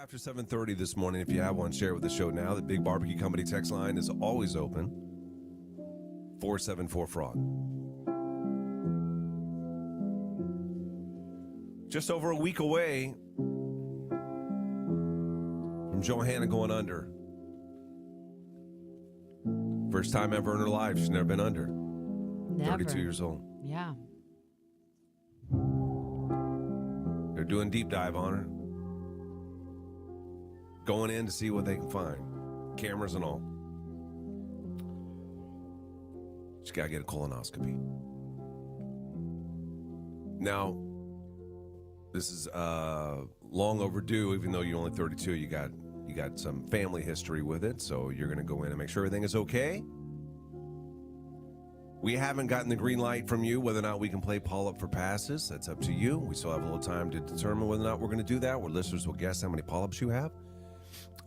After 7:30 this morning, if you have one, share it with the show now. The Big Barbecue Company text line is always open. 474-FROG. Just over a week away from Johanna going under. First time ever in her life. She's never been under. Never. 32 years old. Yeah. They're doing deep dive on her. Going in to see what they can find. Cameras and all. She's got to get a colonoscopy. Now, this is long overdue, even though you're only 32. You got some family history with it, so you're going to go in and make sure everything is okay. We haven't gotten the green light from you whether or not we can play Polyp for passes. That's up to you. We still have a little time to determine whether or not we're going to do that, where listeners will guess how many polyps you have.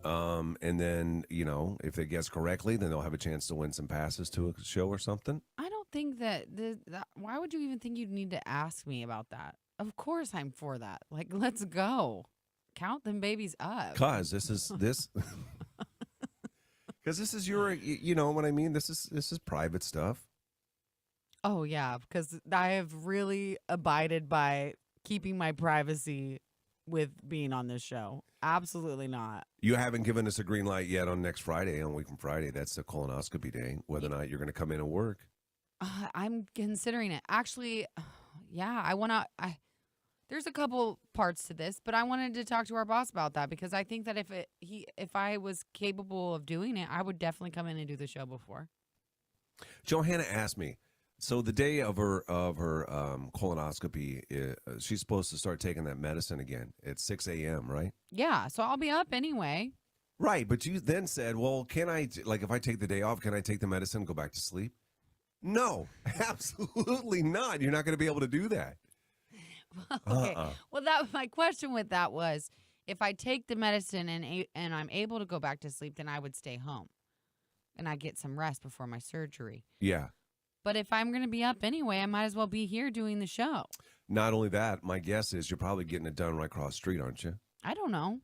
And then, if they guess correctly, then they'll have a chance to win some passes to a show or something. I don't think that why would you even think you'd need to ask me about that? Of course I'm for that. Like, let's go. Count them babies up. Because this is your, you know what I mean? This is private stuff. Oh, yeah, because I have really abided by keeping my privacy with being on this show. Absolutely not. You haven't given us a green light yet on next Friday, on Week from Friday. That's the colonoscopy day, whether or not you're going to come in and work. I'm considering it. Actually, yeah, there's a couple parts to this, but I wanted to talk to our boss about that because I think that if I was capable of doing it, I would definitely come in and do the show before. Johanna asked me, so the day of her colonoscopy, she's supposed to start taking that medicine again at 6 a.m., right? Yeah, so I'll be up anyway. Right, but you then said, well, can I, if I take the day off, can I take the medicine and go back to sleep? No, absolutely not. You're not going to be able to do that. Okay. Well, my question with that was, if I take the medicine and I'm able to go back to sleep, then I would stay home and I get some rest before my surgery. Yeah. But if I'm going to be up anyway, I might as well be here doing the show. Not only that, my guess is you're probably getting it done right across the street, aren't you? I don't know.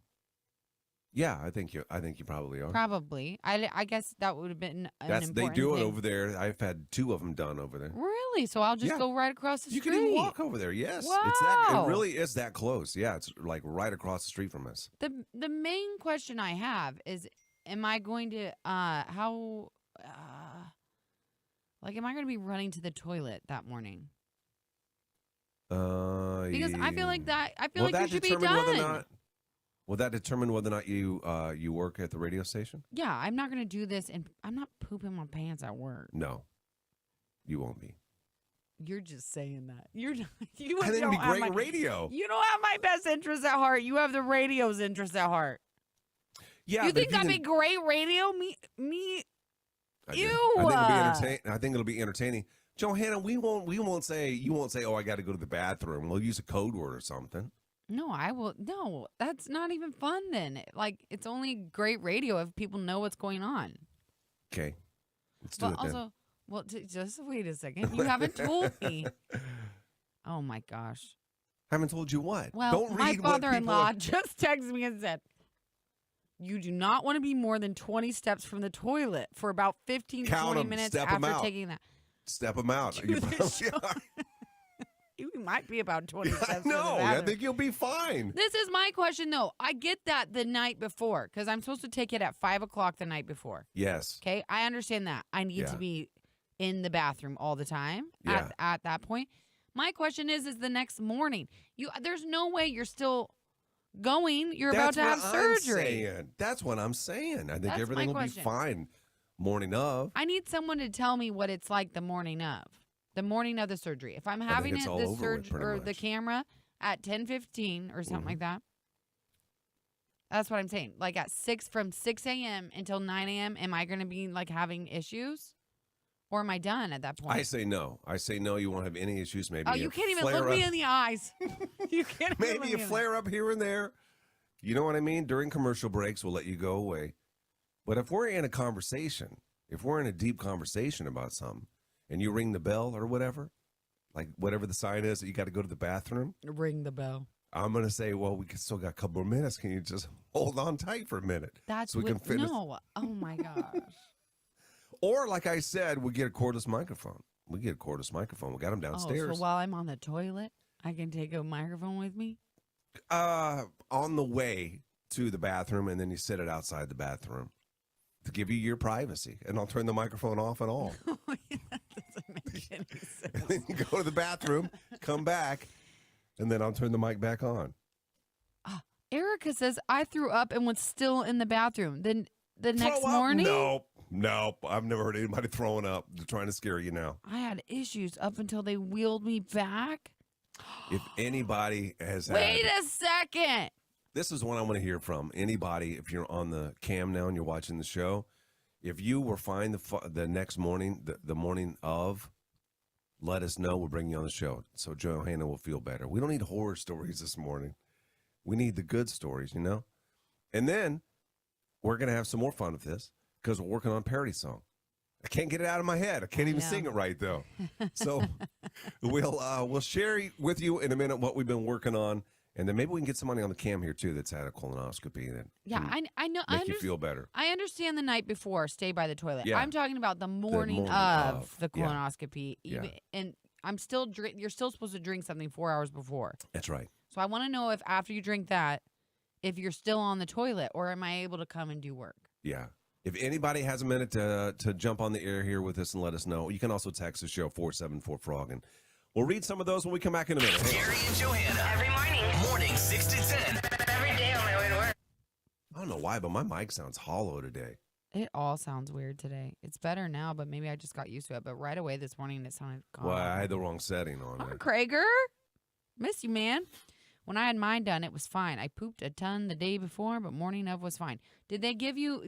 Yeah, I think you probably are. Probably. I guess that would have been an important They do it thing. over there. I've had 2 of them done over there. Really? So I'll just go right across the street. You can even walk over there. Yes. Wow. It really is that close. Yeah, it's like right across the street from us. The main question I have is, am I going to am I going to be running to the toilet that morning? Because I feel like you should be done. Will that determine whether or not you work at the radio station? Yeah, I'm not going to do this, and I'm not pooping my pants at work. No, you won't be. You're just saying that. You I think it'd be great radio. You don't have my best interest at heart. You have the radio's interest at heart. Yeah, you think that'd be great radio? Me. Ew. I think it'll be entertaining. Johanna, you won't say, oh, I got to go to the bathroom. We'll use a code word or something. No, I will. No, that's not even fun then. Like, it's only great radio if people know what's going on. Okay. Let's do it then. Well, just wait a second. You haven't told me. Oh, my gosh. Haven't told you what? Well, Don't my read father-in-law just texted me and said, you do not want to be more than 20 steps from the toilet for about 15 to 20 minutes after taking that. Step them out. You might be about 20 steps. No, I think you'll be fine. This is my question, though. I get that the night before because I'm supposed to take it at 5 o'clock the night before. Yes. Okay, I understand that. I need to be in the bathroom all the time at that point. My question is the next morning. There's no way you're still going. You're about to have surgery. That's what I'm saying. I think everything will be fine morning of. I need someone to tell me what it's like the morning of the surgery. If I'm having the camera at 10:15 or something like that. That's what I'm saying. Like from 6 a.m. until 9 a.m. Am I going to be like having issues? Or am I done at that point? I say no. You won't have any issues. Maybe. Oh, you can't even look me in the eyes. You can't. Maybe a flare up here and there. You know what I mean? During commercial breaks, we'll let you go away. But if we're in a conversation, if we're in a deep conversation about something, and you ring the bell or whatever, like whatever the sign is that you got to go to the bathroom. Ring the bell. I'm going to say, well, we still got a couple more minutes. Can you just hold on tight for a minute? That's so we can finish. No. Oh, my gosh. Or, like I said, we get a cordless microphone. We get a cordless microphone. We got them downstairs. Oh, so while I'm on the toilet, I can take a microphone with me? On the way to the bathroom, and then you set it outside the bathroom to give you your privacy. And I'll turn the microphone off and all. That doesn't make any sense. And then you go to the bathroom, come back, and then I'll turn the mic back on. Erica says, I threw up and was still in the bathroom. Then the next morning? Nope. I've never heard anybody throwing up. They're trying to scare you now. I had issues up until they wheeled me back. If anybody has Wait a second. This is what I want to hear from. Anybody, if you're on the cam now and you're watching the show, if you were fine the next morning, the morning of, let us know. We'll bring you on the show so Johanna will feel better. We don't need horror stories this morning. We need the good stories, you know? And then we're going to have some more fun with this because we're working on a parody song. I can't get it out of my head. I can't even sing it right, though. So we'll share with you in a minute what we've been working on. And then maybe we can get somebody on the cam here, too, that's had a colonoscopy. And I know. Make you feel better. I understand the night before, stay by the toilet. Yeah. I'm talking about the morning of the colonoscopy. Yeah. And I'm still you're still supposed to drink something 4 hours before. That's right. So I want to know if after you drink that, if you're still on the toilet, or am I able to come and do work? Yeah. If anybody has a minute to jump on the air here with us and let us know, you can also text the show 474-FROG, and we'll read some of those when we come back in a minute. Gary and Johanna. Every morning. Morning 6 to 10. Every day on my way to work. I don't know why, but my mic sounds hollow today. It all sounds weird today. It's better now, but maybe I just got used to it. But right away this morning, it sounded gone. Well, I had the wrong setting on it. Krager. Miss you, man. When I had mine done, it was fine. I pooped a ton the day before, but morning of was fine. Did you?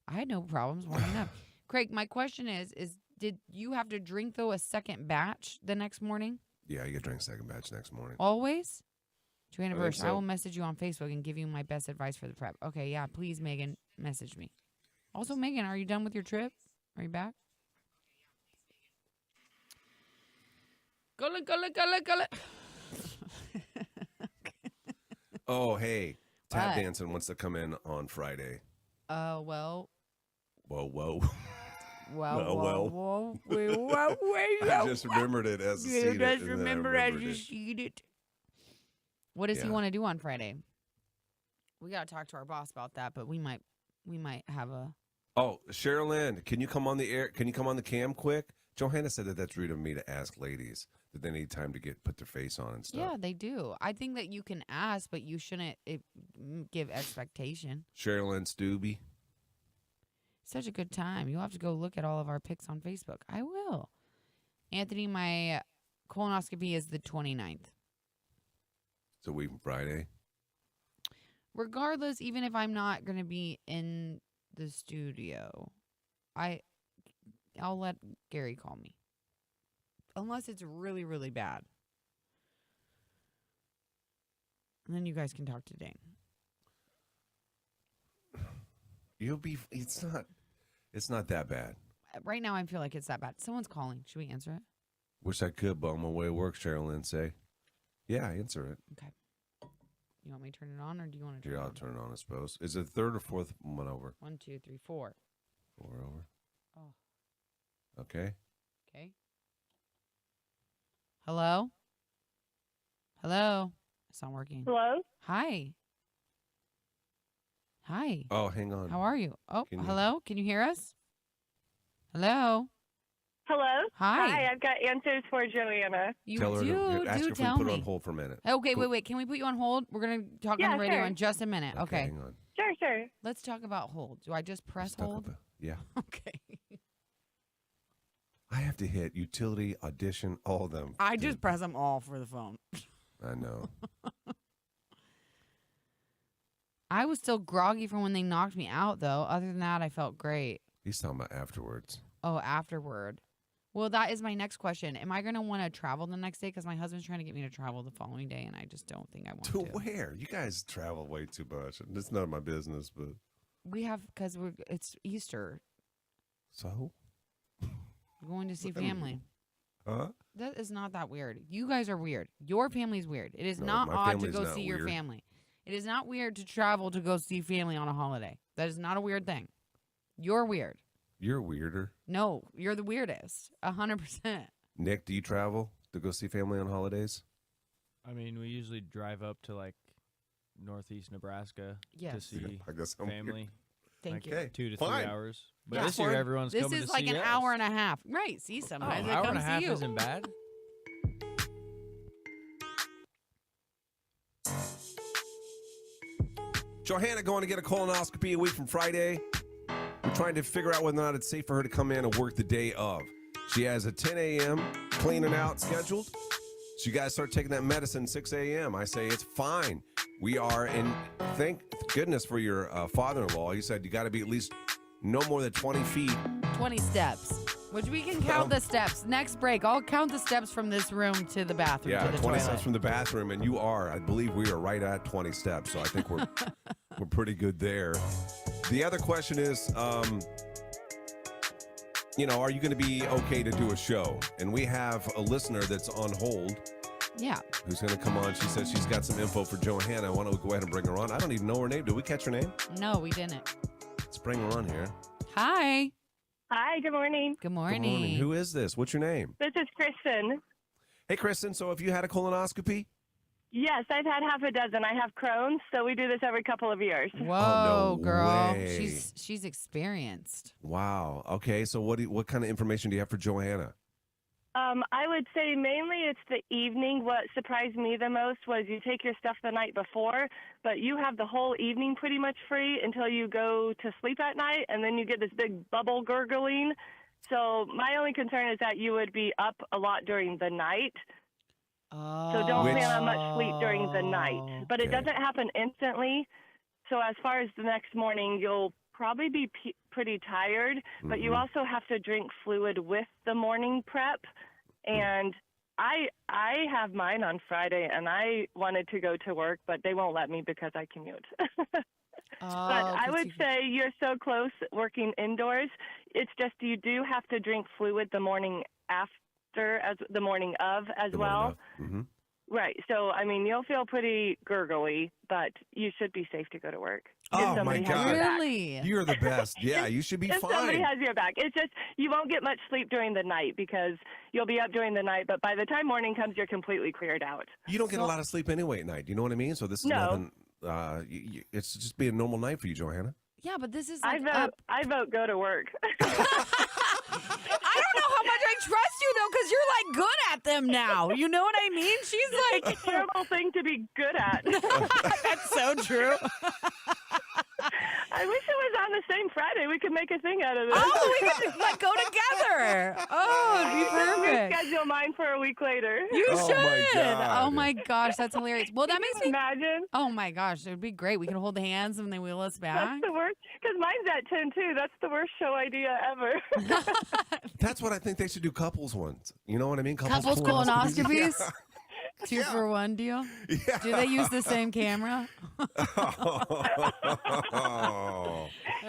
I had no problems morning of. Craig, my question is did you have to drink, though, a second batch the next morning? Yeah, you can drink a second batch next morning. Always? Johanna Bursch, so. I will message you on Facebook and give you my best advice for the prep. Okay, yeah, please, Megan, message me. Also, Megan, are you done with your trip? Are you back? Go. Oh, hey, Tap Dancing wants to come in on Friday. Well. Whoa. Whoa. I just remembered it as a seed. Just remember as you seed it. What does he want to do on Friday? We got to talk to our boss about that, but we might have a... Oh, Sherilyn, can you come on the air? Can you come on the cam quick? Johanna said that's rude of me to ask ladies that they need time to put their face on and stuff. Yeah, they do. I think that you can ask, but you shouldn't give expectation. Sherilyn Stubby. Such a good time. You'll have to go look at all of our pics on Facebook. I will. Anthony, my colonoscopy is the 29th. So we Friday? Regardless, even if I'm not going to be in the studio, I'll let Gary call me. Unless it's really, really bad. And then you guys can talk to Dane. It's not that bad. Right now I feel like it's that bad. Someone's calling. Should we answer it? Wish I could, but on my way to work, Sherilyn say. Yeah, answer it. Okay. You want me to turn it on, or do you want to turn it on? Yeah, I'll turn it on, I suppose. Is it the third or fourth one over? 1, 2, 3, 4. 4 over. Oh. Okay. Okay. Hello? It's not working. Hello? Hi. Oh, hang on. How are you? Oh, hello? Can you hear us? Hello? Hello? Hi. Hi, I've got answers for Johanna. You tell her ask her if we tell put me. her on hold for a minute. Okay, wait. Can we put you on hold? We're going to talk on the radio sure. in just a minute. Okay. Hang on. Sure. Let's talk about hold. Do I just press hold? Yeah. Okay. I have to hit utility, audition, all of them. I just press them all for the phone. I know. I was still groggy from when they knocked me out, though. Other than that, I felt great. He's talking about afterwards. Oh, afterward. Well, that is my next question. Am I going to want to travel the next day? Because my husband's trying to get me to travel the following day, and I just don't think I want to. To where? You guys travel way too much. It's none of my business, but... We have, because it's Easter. So? We're going to see family. Huh? That is not that weird. You guys are weird. Your family's weird. It is No, not my odd to family's go not see your weird. family. It is not weird to travel to go see family on a holiday. That is not a weird thing. You're weird. You're weirder. No, you're the weirdest. 100%. Nick, do you travel to go see family on holidays? I mean, we usually drive up to like northeast Nebraska to Yes. see I guess I'm family. Thank you. Okay. 2 to Fine. 3 hours. But Yeah. this year, Fine. everyone's This coming is to like see an us. hour and a half. Right. See, sometimes they hour come and a see half you. isn't bad. Johanna going to get a colonoscopy a week from Friday. We're trying to figure out whether or not it's safe for her to come in and work the day of. She has a 10 a.m. cleaning out scheduled. So you guys start taking that medicine 6 a.m. I say it's fine. We are in, thank goodness for your father-in-law. He said you got to be at least no more than 20 feet. 20 steps, which we can count the steps. Next break, I'll count the steps from this room to the bathroom, Yeah, to the 20 toilet. steps from the bathroom, and you are. I believe we are right at 20 steps, so I think we're we're pretty good there. The other question is, are you going to be okay to do a show? And we have a listener that's on hold Yeah. who's going to come on. She says she's got some info for Johanna. Why don't we go ahead and bring her on? I don't even know her name. Did we catch her name? No, we didn't. Let's bring her on here. Hi. Hi, good morning. Good morning. Good morning. Who is this? What's your name? This is Kristen. Hey, Kristen. So have you had a colonoscopy? Yes, I've had half a dozen. I have Crohn's, so we do this every couple of years. Whoa, no girl. way. She's experienced. Wow. Okay. So what kind of information do you have for Johanna? I would say mainly it's the evening. What surprised me the most was you take your stuff the night before, but you have the whole evening pretty much free until you go to sleep at night, and then you get this big bubble gurgling. So my only concern is that you would be up a lot during the night. Oh. So don't plan on much sleep during the night. But it Okay. doesn't happen instantly. So as far as the next morning, you'll probably be pretty tired, but you also have to drink fluid with the morning prep. And I have mine on Friday, and I wanted to go to work, but they won't let me because I commute. But I would say you're so close working indoors. It's just you do have to drink fluid the morning after, as the morning of as well. Mm-hmm. Right. So, I mean, you'll feel pretty gurgly, but you should be safe to go to work. If Oh, my somebody has God. your back. Really? You're the best. Yeah, you should be If somebody fine. has your back. It's just you won't get much sleep during the night because you'll be up during the night, but by the time morning comes, you're completely cleared out. You don't get a lot of sleep anyway at night. You know what I mean? So this is No. nothing. It's just be a normal night for you, Johanna. Yeah, but this is I like vote go to work. I don't know how much I trust you though, because you're like good at them now. You know what I mean? She's like It's a terrible thing to be good at. That's so true. I wish it was on the same Friday. We could make a thing out of this. Oh, we could like go together. Oh, it'd be perfect. Reschedule mine for a week later. You Oh, my should. God. Oh my gosh, that's hilarious. Well, that makes me. Imagine. Oh my gosh, it would be great. We could hold hands when they wheel us back. That's the worst. Because mine's at 10 too. That's the worst show idea ever. That's what I think they should do couples ones. You know what I mean? Couples colonoscopies. Yeah. 2 for 1 deal. Yeah. Do they use the same camera? Oh. So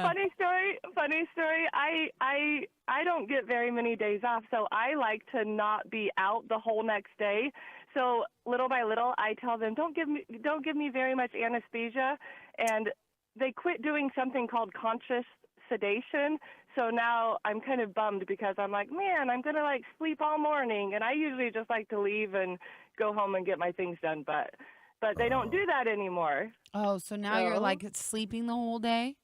funny story. I don't get very many days off, so I like to not be out the whole next day. So little by little, I tell them don't give me very much anesthesia, and they quit doing something called conscious sedation. So now I'm kind of bummed because I'm like, man, I'm gonna like sleep all morning, and I usually just like to leave and go home and get my things done, but they don't do that anymore. Oh, so now you're So- like sleeping the whole day?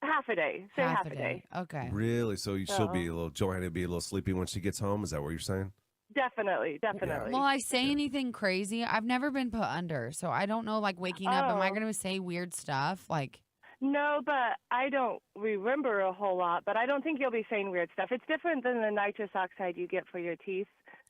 Half a day, say half a day. Okay. Really? So she'll be a little, Johanna will be a little sleepy when she gets home? Is that what you're saying? Definitely. Will I say anything crazy? I've never been put under, so I don't know, like waking up, am I Oh. going to say weird stuff? Like, No, but I don't remember a whole lot, but I don't think you'll be saying weird stuff. It's different than the nitrous oxide you get for your teeth.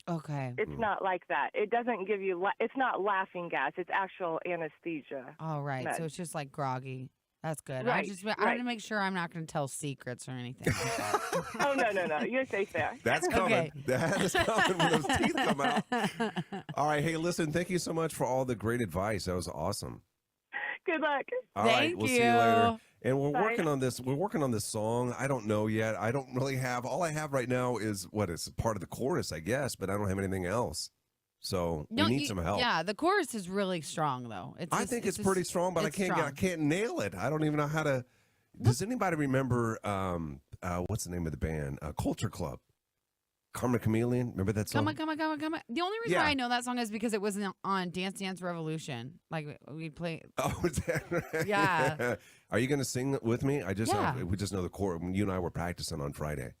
okay. It's not like that. It doesn't give you, it's not laughing gas. It's actual anesthesia. All right. So meds. it's just like groggy. That's good. Right, I want right. to make sure I'm not going to tell secrets or anything. like that. Oh, no. You're safe there. That's coming. Okay. That is coming when those teeth come out. All right. Hey, listen, thank you so much for all the great advice. That was awesome. Good luck. All right, Thank we'll see you later. And we're Bye. working on this. We're working on this song. I don't know yet. I don't really have. All I have right now is what is part of the chorus, I guess, but I don't have anything else. So we need some help. Yeah, the chorus is really strong though. I think it's pretty strong, but I can't nail it. I don't even know how to. Does anybody remember what's the name of the band? Culture Club. Karma Chameleon. Remember that song? Come on. The only reason why I know that song is because it was on Dance Dance Revolution. Like we'd play. Oh, is that right? Yeah. Are you going to sing with me? We just know the chord. You and I were practicing on Friday.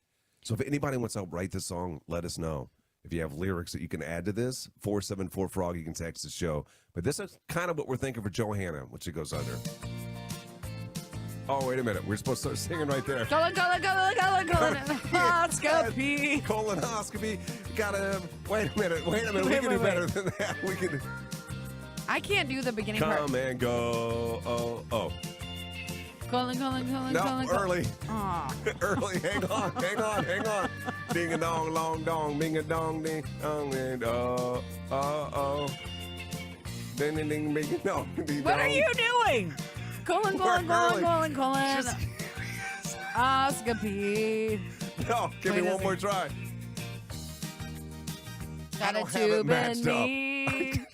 So if anybody wants to help write this song, let us know. If you have lyrics that you can add to this, 474-FROG, you can text the show. But this is kind of what we're thinking for Johanna, which it goes under. Oh, wait a minute. We're supposed to start singing right there. Colonoscopy. Colonoscopy. Gotta, wait a minute. We can do better than that. We can. I can't do the beginning part. Come and go. Oh. Colon. No, early. Aw. Early. Hang on. Ding a dong, long dong, ding a dong, ding dong, and oh. Ding ding ding, ding dong, ding. What are you doing? Colon. Oscopy. No, give me one more try. Got a don't have it tube matched in up. me.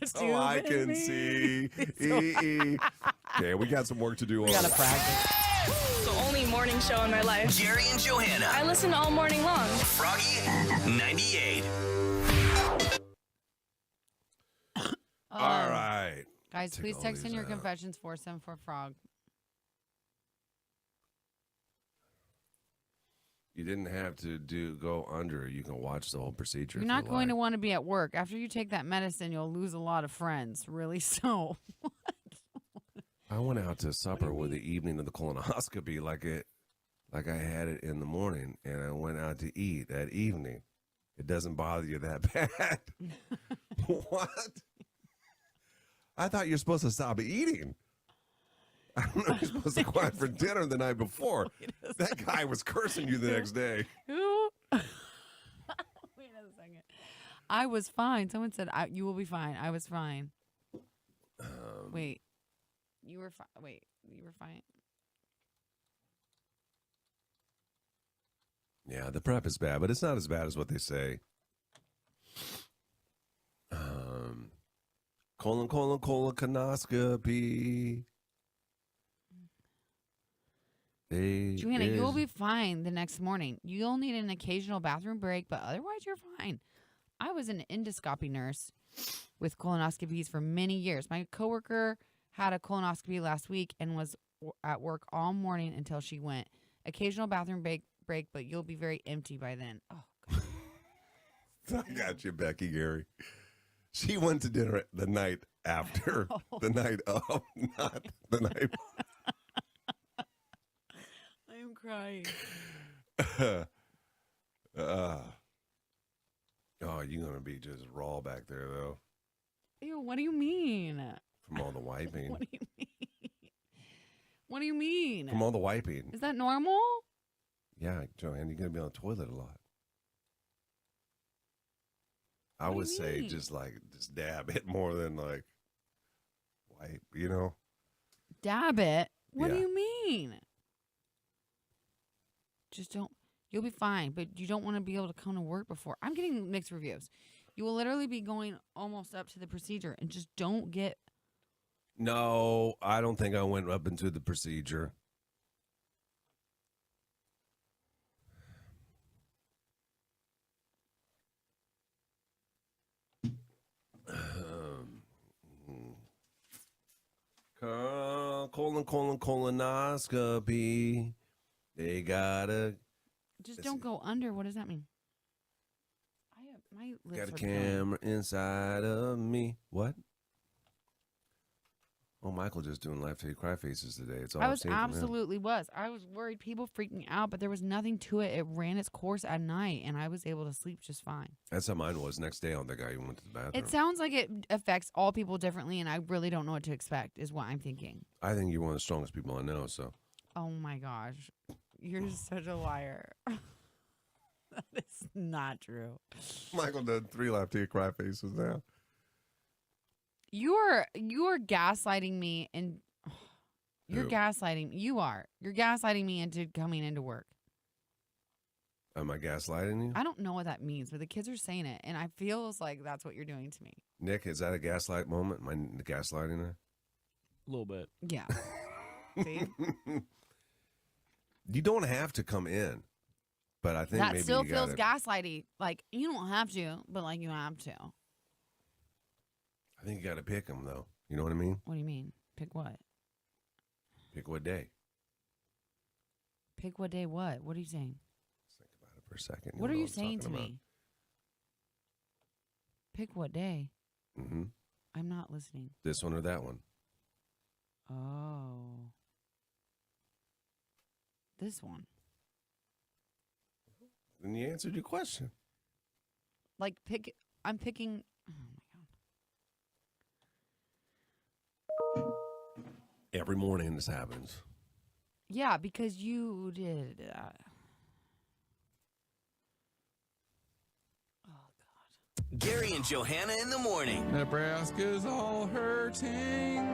So I can see. Okay, we got some work to do. We gotta practice. The only morning show in my life. Jerry and Johanna. I listen all morning long. Froggy 98. All right. Guys, Take please all text in these your out. confessions 474-FROG. You didn't have to go under. You can watch the whole procedure. You're not going to want to be at work. After you take that medicine, you'll lose a lot of friends. Really so. I went out to supper with the evening of the colonoscopy like I had it in the morning, and I went out to eat that evening. It doesn't bother you that bad. What? I thought you're supposed to stop eating. I don't know. You're supposed to go out for dinner the night before. That guy was cursing you the next day. Who? Wait a second. I was fine. Someone said, you will be fine. I was fine. Wait. You were fine. Wait. You were fine. Yeah, the prep is bad, but it's not as bad as what they say. Colonoscopy. Johanna, you'll be fine the next morning. You'll need an occasional bathroom break, but otherwise you're fine. I was an endoscopy nurse with colonoscopies for many years. My coworker had a colonoscopy last week and was at work all morning until she went. Occasional bathroom break, but you'll be very empty by then. Oh, God. I got you, Becky Gary. She went to dinner the night after, the night of, not the night. I'm crying. Oh, you're going to be just raw back there, though. Ew, what do you mean? From all the wiping. What do you mean? What do you mean? From all the wiping. Is that normal? Yeah, Joanne, you're going to be on the toilet a lot. I What do would you say mean? just dab it more than like wipe, you know? Dab it? What do Yeah. you mean? Just don't. You'll be fine, but you don't want to be able to come to work before. I'm getting mixed reviews. You will literally be going almost up to the procedure and just don't get. No, I don't think I went up into the procedure. Colonoscopy. They gotta Just don't go under. What does that mean? My lips got a are killing. camera inside of me. What? Oh, Michael just doing laugh till you cry faces today. It's all I I've was seen from him. absolutely was. I was worried, people freaking out, but there was nothing to it. It ran its course at night, and I was able to sleep just fine. That's how mine was. Next day on the guy who went to the bathroom. It sounds like it affects all people differently, and I really don't know what to expect, is what I'm thinking. I think you're one of the strongest people I know. So Oh my gosh. You're such a liar. That is not true. Michael did 3 laugh till you cry faces now. You are gaslighting me, and You're Who? gaslighting. You are. You're gaslighting me into coming into work. Am I gaslighting you? I don't know what that means, but the kids are saying it, and I feels like that's what you're doing to me. Nick, is that a gaslight moment? Am I gaslighting her? A little bit. Yeah. See? You don't have to come in, but I think That maybe still you feels gotta, gaslighty. Like, you don't have to, but like you have to. I think you got to pick them, though. You know what I mean? What do you mean? Pick what? Pick what day. Pick what day what? What are you saying? Let's think about it for a second. What are know you I'm saying to talking me? Pick what day? about. Mm-hmm. I'm not listening. This one or that one? Oh. This one. Then you answered your question. Like, I'm picking. Oh my God. Every morning this happens. Yeah, because you did that. Oh, God. Gary and Johanna in the morning. Nebraska's all hurting.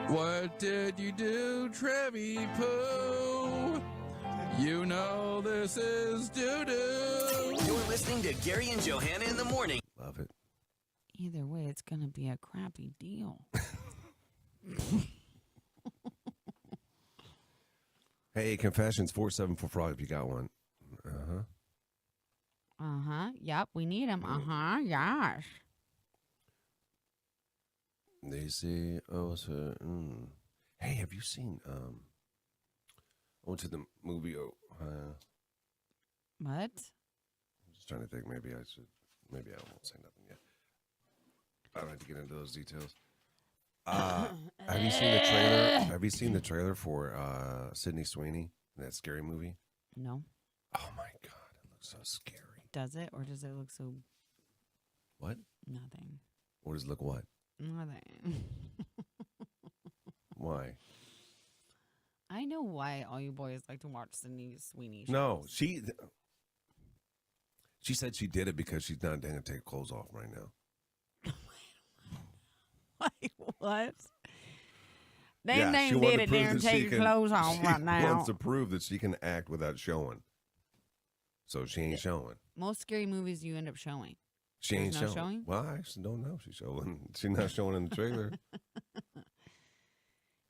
What did you do, Trevi Pooh? You know this is doo-doo. You're listening to Gary and Johanna in the morning. Love it. Either way, it's going to be a crappy deal. Hey, confessions 474 frog if you got one. Yep, we need them. Yes. They say, oh, so, hey, have you seen, I went to the movie, What? I'm just trying to think, maybe I won't say nothing yet. I don't have to get into those details. Have you seen the trailer? Have you seen the trailer for Sydney Sweeney, that scary movie? No. Oh my God, it looks so scary. Does it, or does it look so? What? Nothing. What does it look what? Nothing. Why? I know why all you boys like to watch Sydney Sweeney shows. No, she said she did it because she's not going to take clothes off right now. Like, what? They Yeah, she did wanted to it prove there and that she take your can- clothes off right She now. wants to prove that she can act without showing. So she ain't showing. Most scary movies you end up showing. She ain't There's no showing. showing? Well, I actually don't know if she's showing. She's not showing in the trailer.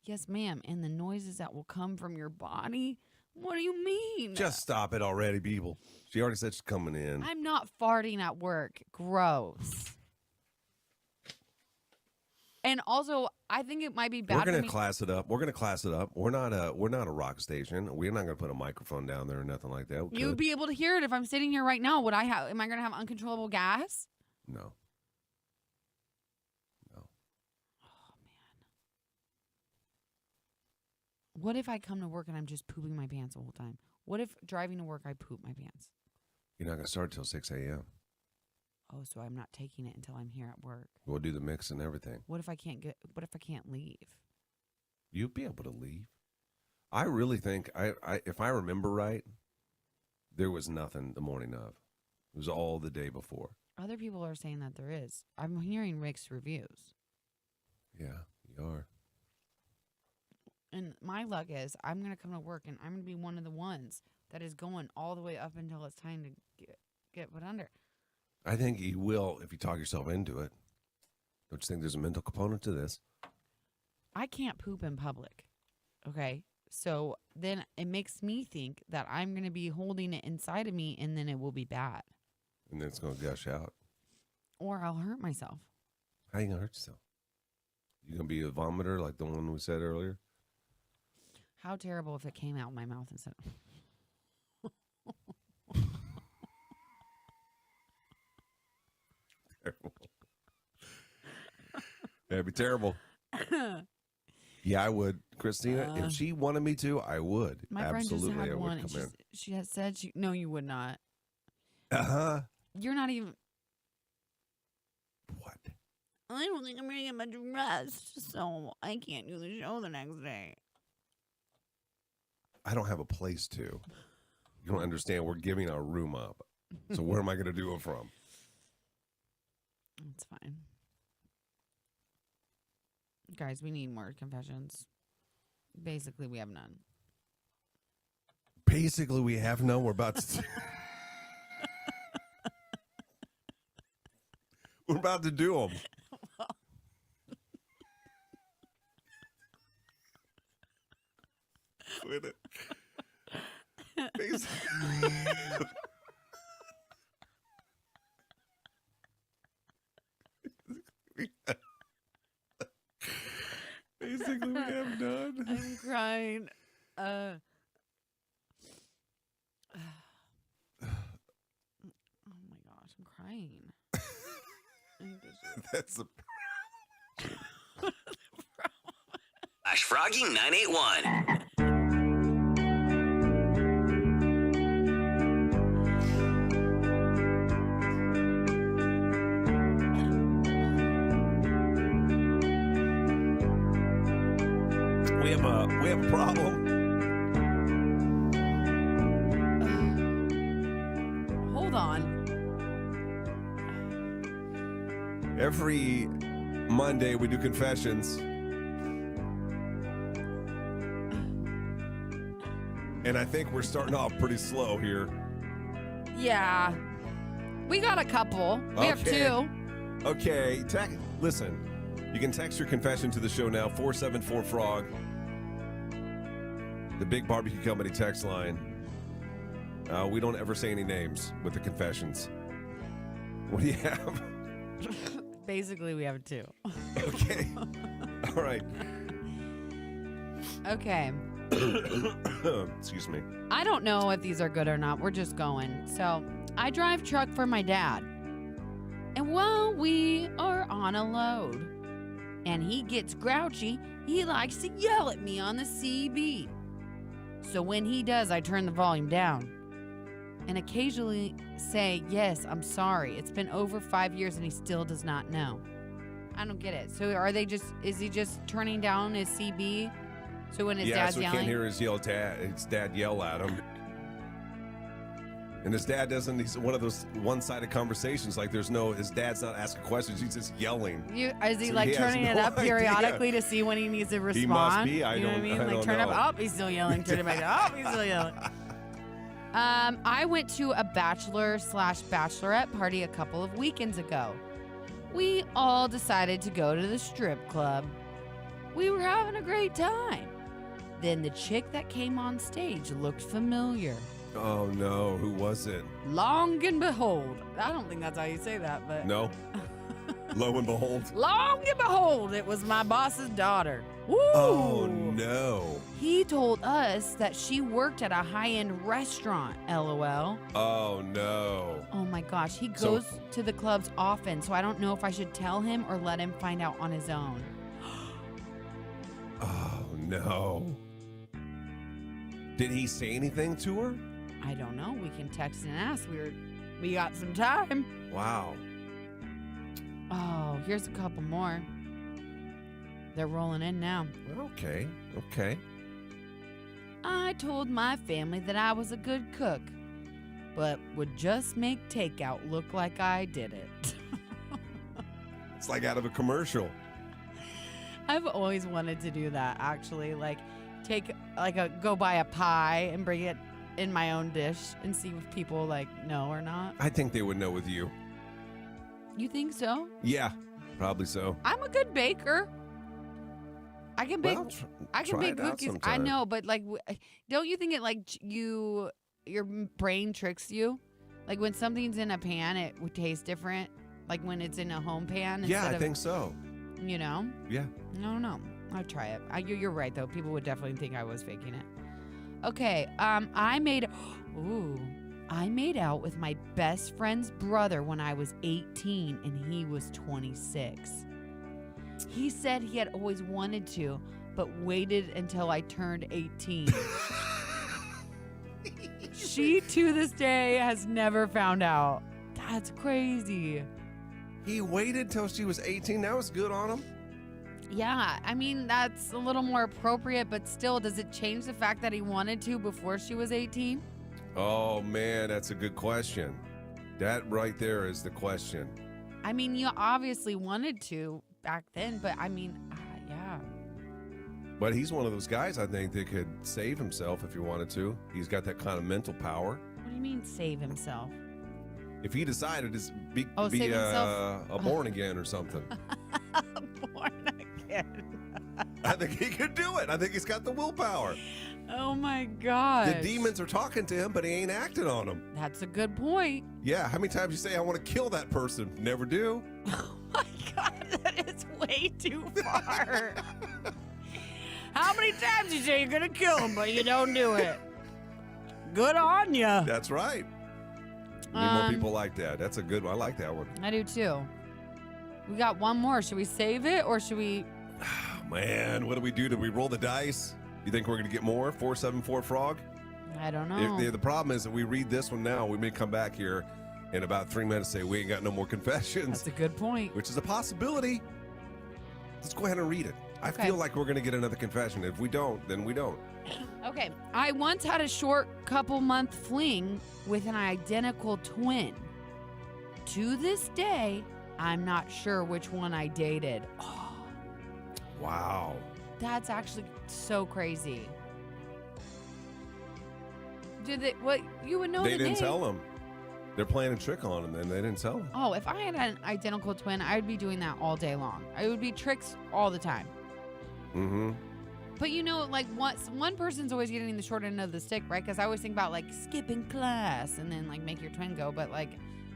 Yes, ma'am. And the noises that will come from your body? What do you mean? Just stop it already, people. She already said she's coming in. I'm not farting at work. Gross. And also, I think it might be bad. We're gonna for me. class it up. We're gonna class it up. We're not a rock station. We're not gonna put a microphone down there or nothing like that. We You would could. be able to hear it if I'm sitting here right now. Would I have? Am I going to have uncontrollable gas? No. What if I come to work and I'm just pooping my pants the whole time? What if driving to work I poop my pants? You're not gonna start till 6 a.m. Oh, so I'm not taking it until I'm here at work. We'll do the mix and everything. What if I can't leave? You'll be able to leave. I really think if I remember right, there was nothing the morning of. It was all the day before. Other people are saying that there is. I'm hearing mixed reviews. Yeah, you are. And my luck is I'm going to come to work and I'm going to be one of the ones that is going all the way up until it's time to get put under. I think you will if you talk yourself into it. Don't you think there's a mental component to this? I can't poop in public. Okay? So then it makes me think that I'm going to be holding it inside of me and then it will be bad. And then it's going to gush out. Or I'll hurt myself. How you going to hurt yourself? You going to be a vomiter like the one we said earlier? How terrible if it came out of my mouth instead of... Terrible. That'd be terrible. Yeah, I would. Christina, if she wanted me to, I would. My Absolutely, friend just I had would one. come And she had said, no, you would not. Uh-huh. You're not even... What? I don't think I'm going to get much rest, so I can't do the show the next day. I don't have a place to. You don't understand. We're giving our room up. So where am I going to do it from? It's fine. Guys, we need more confessions. Basically, we have none. Basically, we have none. We're about to. We're about to do them. Basically, we have none. I'm crying. Oh my gosh, I'm crying. That's the. Froggy 981. We have a problem. Hold on. Every Monday we do confessions. And I think we're starting off pretty slow here. Yeah. We got a couple. We have two. Okay. Listen, you can text your confession to the show now, 474-FROG. The Big Barbecue Company text line. We don't ever say any names with the confessions. What do you have? Basically, we have two. Okay. All right. Okay. Excuse me. I don't know if these are good or not. We're just going. So, I drive truck for my dad. And while we are on a load and he gets grouchy, he likes to yell at me on the CB. So when he does, I turn the volume down and occasionally say, yes, I'm sorry. It's been over 5 years and he still does not know. I don't get it. So is he just turning down his CB? So when his dad's so he yelling? can't hear his dad yell at him. And his dad doesn't, he's one of those one-sided conversations, like his dad's not asking questions, he's just yelling. Is he So like he turning has it no up periodically idea. to see when he needs to respond? He must be. You know what I mean? I Like don't turn know. it up. Oh, he's still yelling. Turn it back down. Oh, he's still yelling. I went to a bachelor/bachelorette party a couple of weekends ago. We all decided to go to the strip club. We were having a great time. Then the chick that came on stage looked familiar. Oh, no. Who was it? Long and behold. I don't think that's how you say that, but. No? Lo and behold. Long and behold, it was my boss's daughter. Woo! Oh, no. He told us that she worked at a high-end restaurant, LOL. Oh, no. Oh my gosh, he goes to the clubs often, so I don't know if I should tell him or let him find out on his own. Oh, no. Did he say anything to her? I don't know. We can text and ask. We got some time. Wow. Oh, here's a couple more. They're rolling in now. Okay. I told my family that I was a good cook, but would just make takeout look like I did it. It's like out of a commercial. I've always wanted to do that, actually. Like, go buy a pie and bring it in my own dish and see if people, know or not. I think they would know with you. You think so? Yeah, probably so. I'm a good baker. I can bake. Well, I can try bake it out cookies. I sometime. know, but don't you think it your brain tricks you? Like when something's in a pan, it would taste different. Like when it's in a home pan. Yeah, I think so. You know? Yeah. I don't know. I'd try it. You're right though. People would definitely think I was faking it. Okay. I made out with my best friend's brother when I was 18 and he was 26. He said he had always wanted to, but waited until I turned 18. She, to this day, has never found out. That's crazy. He waited till she was 18. That was good on him. Yeah, I mean, that's a little more appropriate, but still, does it change the fact that he wanted to before she was 18? Oh, man, that's a good question. That right there is the question. I mean, you obviously wanted to back then, but I mean, yeah. But he's one of those guys, I think, that could save himself if he wanted to. He's got that kind of mental power. What do you mean save himself? If he decided to be save himself? a born again or something. Born again. I think he could do it. I think he's got the willpower. Oh my God. The demons are talking to him, but he ain't acting on them. That's a good point. Yeah, how many times you say, I want to kill that person? Never do. Oh my God, that is way too far. How many times you say you're going to kill him, but you don't do it? Good on ya. That's right. We need more people like that. That's a good one. I like that one. I do too. We got one more. Should we save it or should we? Oh, man, what do we do? Do we roll the dice? You think we're going to get more? 474 Frog? I don't know. The problem is that we read this one now. We may come back here in about 3 minutes and say we ain't got no more confessions. That's a good point. Which is a possibility. Let's go ahead and read it. I feel like we're going to get another confession. If we don't, then we don't. Okay. I once had a short couple-month fling with an identical twin. To this day, I'm not sure which one I dated. Oh, wow. That's actually so crazy. Did they? What you would know? They didn't tell him. They're playing a trick on him, and they didn't tell him. Oh, if I had an identical twin, I would be doing that all day long. I would be tricks all the time. Mm-hmm. But you know, like one person's always getting the short end of the stick, right? Because I always think about like skipping class and then like make your twin go. But like,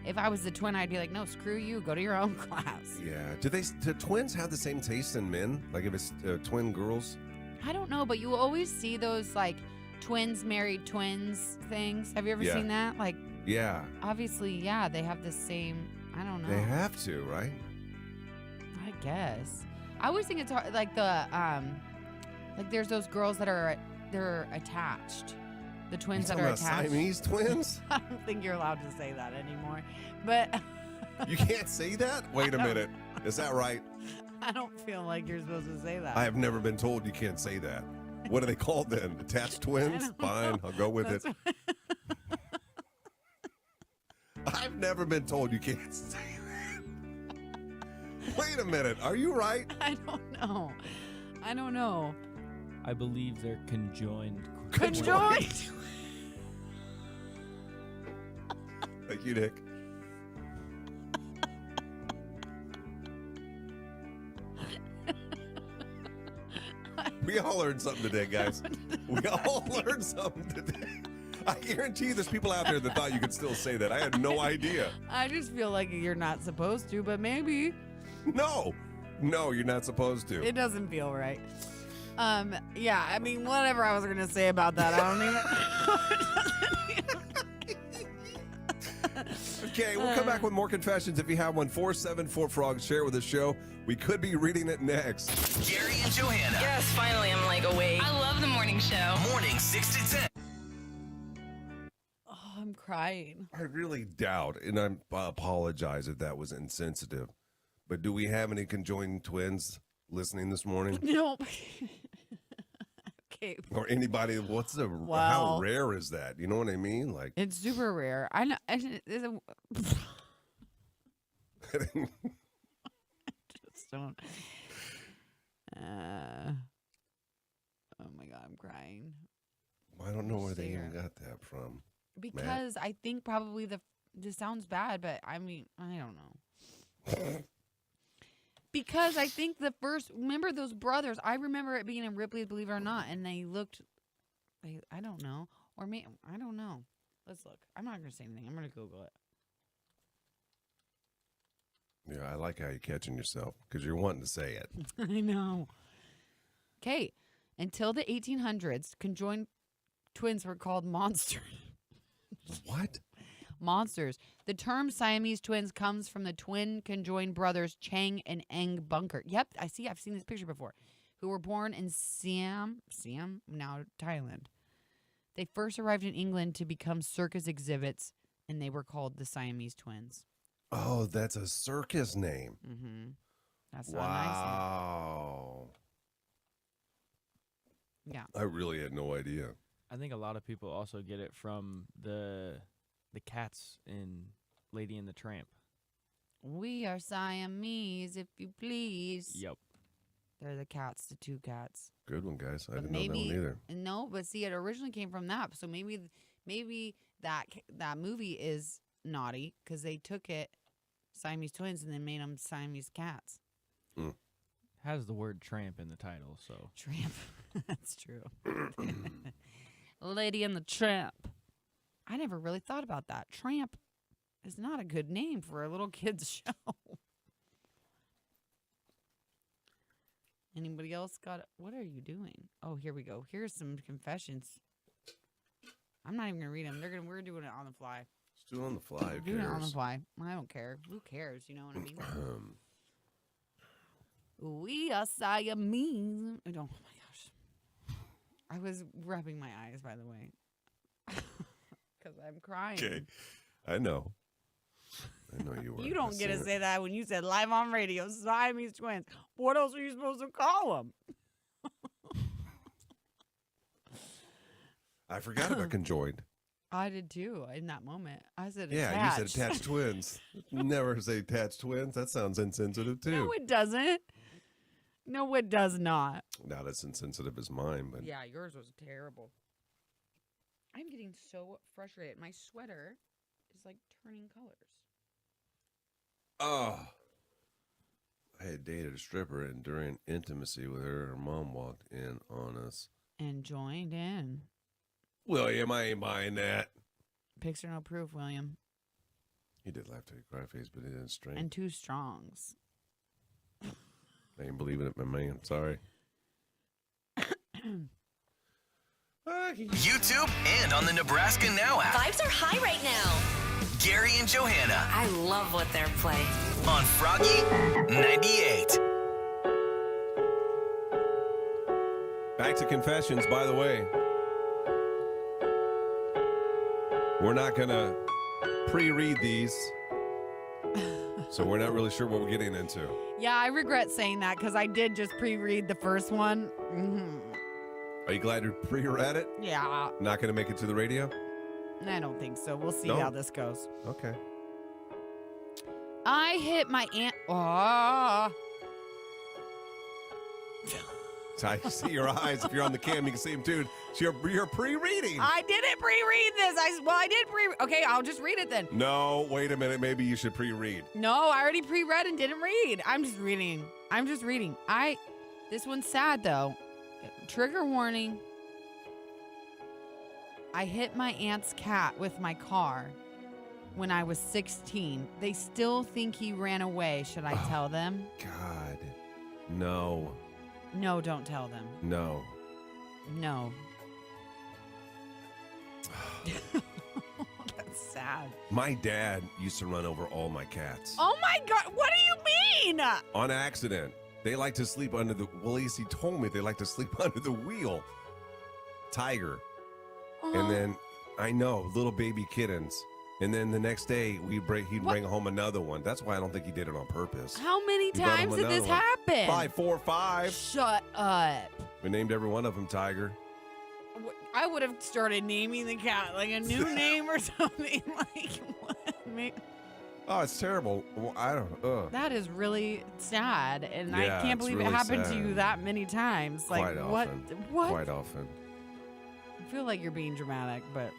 if I was the twin, I'd be like, no, screw you, go to your own class. Yeah. Do twins have the same taste in men? Like if it's twin girls? I don't know, but you always see those like twins married twins things. Have you ever seen that? Like, yeah. Obviously, yeah, they have the same. I don't know. They have to, right? I guess. I always think it's hard, like the like there's those girls that they're attached. The twins that are attached. Siamese twins? I don't think you're allowed to say that anymore. But you can't say that? Wait a minute. Is that right? I don't feel like you're supposed to say that. I have never been told you can't say that. What are they called then? Attached twins? Fine, I'll go with it. I've never been told you can't say that. Wait a minute. Are you right? I don't know. I believe they're conjoined. Conjoined? Thank you, Nick. We all learned something today, guys. We all learned something today. I guarantee you there's people out there that thought you could still say that. I had no idea. I just feel like you're not supposed to, but maybe. No, you're not supposed to. It doesn't feel right. Yeah, I mean, whatever I was going to say about that, I don't even. Okay, we'll come back with more confessions. If you have one, 474 Frog, share with the show. We could be reading it next. Gary and Johanna. Yes, finally I'm like awake. I love the morning show. Morning 6 to 10. Oh, I'm crying. I really doubt, and I apologize if that was insensitive, but do we have any conjoined twins listening this morning? No. Okay. Or anybody? How rare is that? You know what I mean? Like, it's super rare. I know. Just don't. Oh my God, I'm crying. I don't know where they even got that from. Because Matt? I think probably this sounds bad, but I mean, I don't know. Because I think remember those brothers? I remember it being in Ripley's Believe It or Not, and they looked, I don't know. Or maybe, I don't know. Let's look. I'm not going to say anything. I'm going to Google it. Yeah, I like how you're catching yourself because you're wanting to say it. I know. Okay. Until the 1800s, conjoined twins were called monsters. What? Monsters. The term Siamese twins comes from the twin conjoined brothers Chang and Eng Bunker. Yep, I've seen this picture before. Who were born in Siam, now Thailand. They first arrived in England to become circus exhibits, and they were called the Siamese twins. Oh, that's a circus name. Mm-hmm. That's not nice. Wow. Yeah. I really had no idea. I think a lot of people also get it from the cats in Lady and the Tramp. We are Siamese, if you please. Yep. They're the cats, the two cats. Good one, guys. I But didn't know that one either. No, but see, it originally came from that. So maybe that movie is naughty because they took it, Siamese twins, and then made them Siamese cats. Has the word tramp in the title, so. Tramp. That's true. Lady and the Tramp. I never really thought about that. Tramp is not a good name for a little kid's show. Anybody else got? What are you doing? Oh, here we go. Here's some confessions. I'm not even gonna read them. We're doing it on the fly. Let's do it on the fly. Who Doing it on the cares? fly. I don't care. Who cares? You know what I mean? We are Siamese. Oh my gosh. I was rubbing my eyes, by the way, because I'm crying. Okay. I know you were. You don't get to say that when you said live on radio, Siamese twins. What else are you supposed to call them? I forgot about conjoined. I did too in that moment. I said Yeah, attached. you said attached twins. Never say attached twins. That sounds insensitive too. No, it doesn't. No, it does not. Not as insensitive as mine, but Yeah, yours was terrible. I'm getting so frustrated. My sweater is like turning colors. oh, I had dated a stripper, and during intimacy with her, her mom walked in on us. And joined in. William, I ain't buying that. Picture no proof, William. He did laugh to a cry face, but he didn't strain. And two strongs. I ain't believing it, my man. Sorry. YouTube and on the Nebraska Now app. Vibes are high right now. Gary and Johanna I love what they're playing. on Froggy 98. Back to confessions, by the way. We're not going to pre-read these, so we're not really sure what we're getting into. Yeah, I regret saying that because I did just pre-read the first one. Mm-hmm. Are you glad you pre-read it? Yeah, Not going to make it to the radio? I don't think so. We'll see No? how this goes. Okay. I hit my aunt. Oh. I see your eyes. If you're on the cam, you can see them too. So you're pre-reading. I didn't pre-read this. I did pre. Okay, I'll just read it then. No, wait a minute. Maybe you should pre-read. No, I already pre-read and didn't read. I'm just reading. This one's sad though. Trigger warning. I hit my aunt's cat with my car when I was 16. They still think he ran away. Should I tell them? God. No. No, don't tell them. No. No. That's sad. My dad used to run over all my cats. Oh my God, what do you mean? On accident. They like to sleep under the, well, at least he told me they like to sleep under the wheel. Tiger. And then, I know, little baby kittens. And then the next day, he'd bring home another one. That's why I don't think he did it on purpose. How many He brought him times did this another one. happen? 4 or 5. Shut up. We named every one of them Tiger. I would have started naming the cat like a new name or something. Like, what? Oh, it's terrible. Well, I don't. That is really sad, and I Yeah, can't it's believe really it happened to sad. you that many times. Like, Quite what? often. What? Quite often. I feel like you're being dramatic, but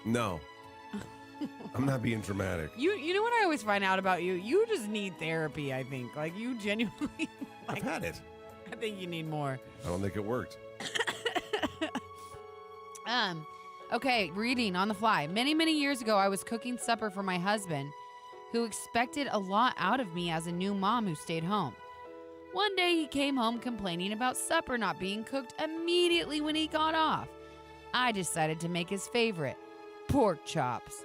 No. I'm not being dramatic. you know what I always find out about you? You just need therapy. I think, like, you genuinely. I've had it. I think you need more. I don't think it worked. Okay, reading on the fly. Many, many years ago, I was cooking supper for my husband, who expected a lot out of me as a new mom who stayed home. One day, he came home complaining about supper not being cooked immediately when he got off. I decided to make his favorite, pork chops.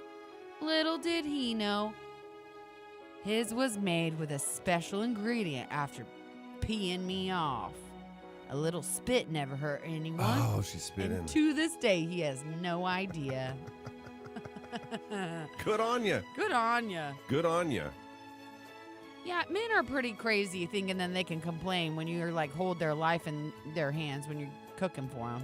Little did he know, his was made with a special ingredient after peeing me off. A little spit never hurt anyone. Oh, she spit in. And to this day, he has no idea. Good on you. Good on ya. Good on you. Yeah, men are pretty crazy thinking that they can complain when you're like hold their life in their hands when you're cooking for them.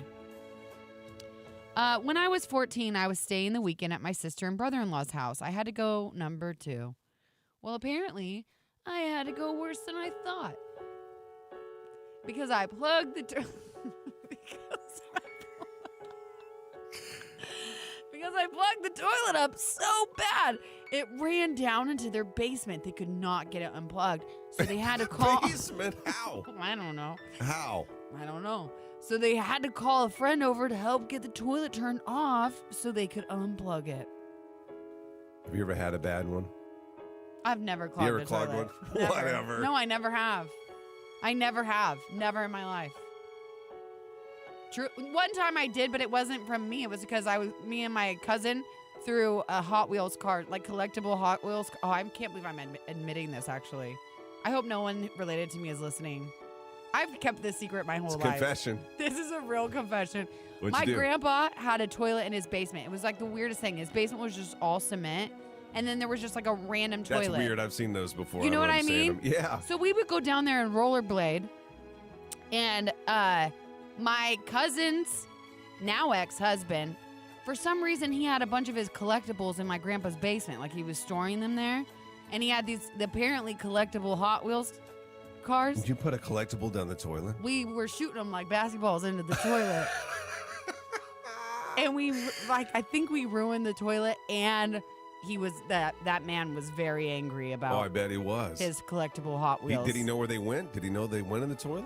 When I was 14, I was staying the weekend at my sister and brother-in-law's house. I had to go number 2. Well, apparently, I had to go worse than I thought. because I plugged the because I plugged the toilet up so bad. It ran down into their basement. They could not get it unplugged. So they had to call. Basement? How? I don't know. How? I don't know. So they had to call a friend over to help get the toilet turned off so they could unplug it. Have you ever had a bad one? I've never clogged You ever a clogged toilet. one? Never. Whatever. No, I never have. I never have. Never in my life. True. One time I did, but it wasn't from me. It was because me and my cousin threw a Hot Wheels car, like collectible Hot Wheels. Oh, I can't believe I'm admitting this, actually. I hope no one related to me is listening. I've kept this secret my whole life. Confession. This is a real confession. What'd My you do? grandpa had a toilet in his basement. It was like the weirdest thing. His basement was just all cement, and then there was just like a random toilet. That's weird. I've seen those before. You know what I mean? Yeah. So we would go down there and rollerblade, and my cousin's now ex-husband, for some reason, he had a bunch of his collectibles in my grandpa's basement. Like he was storing them there, and he had these apparently collectible Hot Wheels cars. Did you put a collectible down the toilet? We were shooting them like basketballs into the toilet. And I think we ruined the toilet, and that man was very angry Oh, I about bet he was. his collectible Hot Wheels. Did he know where they went? Did he know they went in the toilet?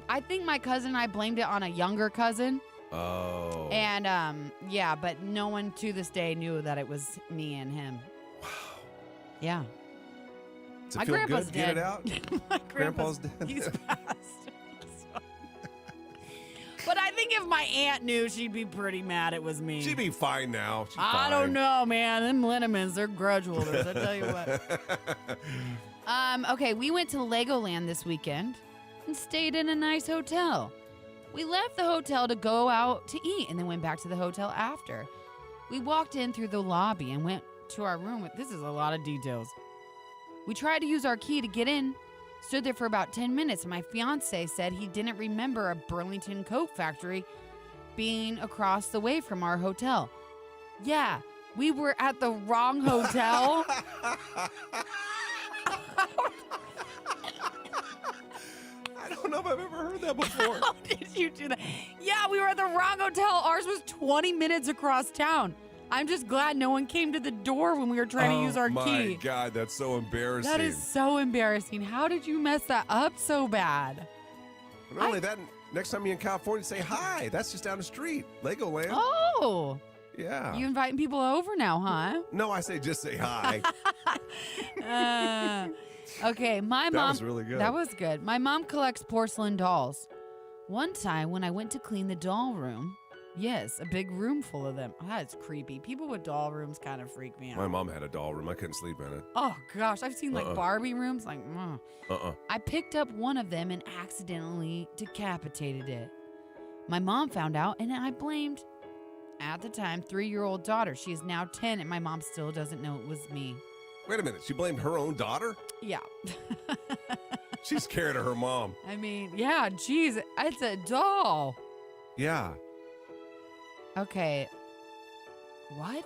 I think my cousin and I blamed it on a younger cousin. Oh. And, yeah, but no one to this day knew that it was me and him. Wow. Yeah. Does it My feel grandpa's good? dead. Get it out? My Grandpa's dead. He's passed. But I think if my aunt knew, she'd be pretty mad it was me. She'd be fine now. She's I fine. don't know, man. Them Linnemans, they're grudge holders. I tell you what. Okay, we went to Legoland this weekend and stayed in a nice hotel. We left the hotel to go out to eat and then went back to the hotel after. We walked in through the lobby and went to our room. This is a lot of details. We tried to use our key to get in, stood there for about 10 minutes, and my fiance said he didn't remember a Burlington coat factory being across the way from our hotel. Yeah, we were at the wrong hotel. I don't know if I've ever heard that before. How did you do that? Yeah, we were at the wrong hotel. Ours was 20 minutes across town. I'm just glad no one came to the door when we were trying to use our key. Oh, my God, that's so embarrassing. That is so embarrassing. How did you mess that up so bad? Not only that, next time you're in California, say hi. That's just down the street. Legoland. Oh. Yeah. You inviting people over now, huh? No, I say just say hi. Okay, my mom. That was really good. That was good. My mom collects porcelain dolls. One time when I went to clean the doll room, yes, a big room full of them. Oh, that's creepy. People with doll rooms kind of freak me out. My mom had a doll room. I couldn't sleep in it. Oh, gosh. I've seen like Barbie rooms. Like, I picked up one of them and accidentally decapitated it. My mom found out, and I blamed, at the time, 3-year-old daughter. She is now 10, and my mom still doesn't know it was me. Wait a minute. She blamed her own daughter? Yeah. She's scared of her mom. I mean, yeah, geez, it's a doll. Yeah. Okay. What?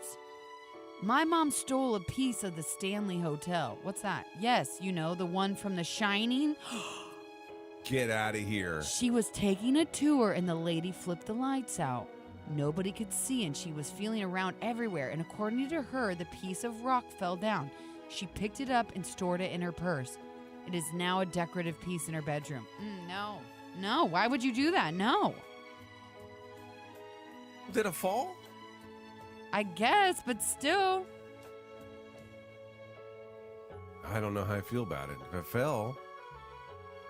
My mom stole a piece of the Stanley Hotel. What's that? Yes, you know, the one from The Shining. Get out of here. She was taking a tour and the lady flipped the lights out. Nobody could see and she was feeling around everywhere. And according to her, the piece of rock fell down. She picked it up and stored it in her purse. It is now a decorative piece in her bedroom. No. No, why would you do that? No. Did it fall? I guess, but still. I don't know how I feel about it. If it fell,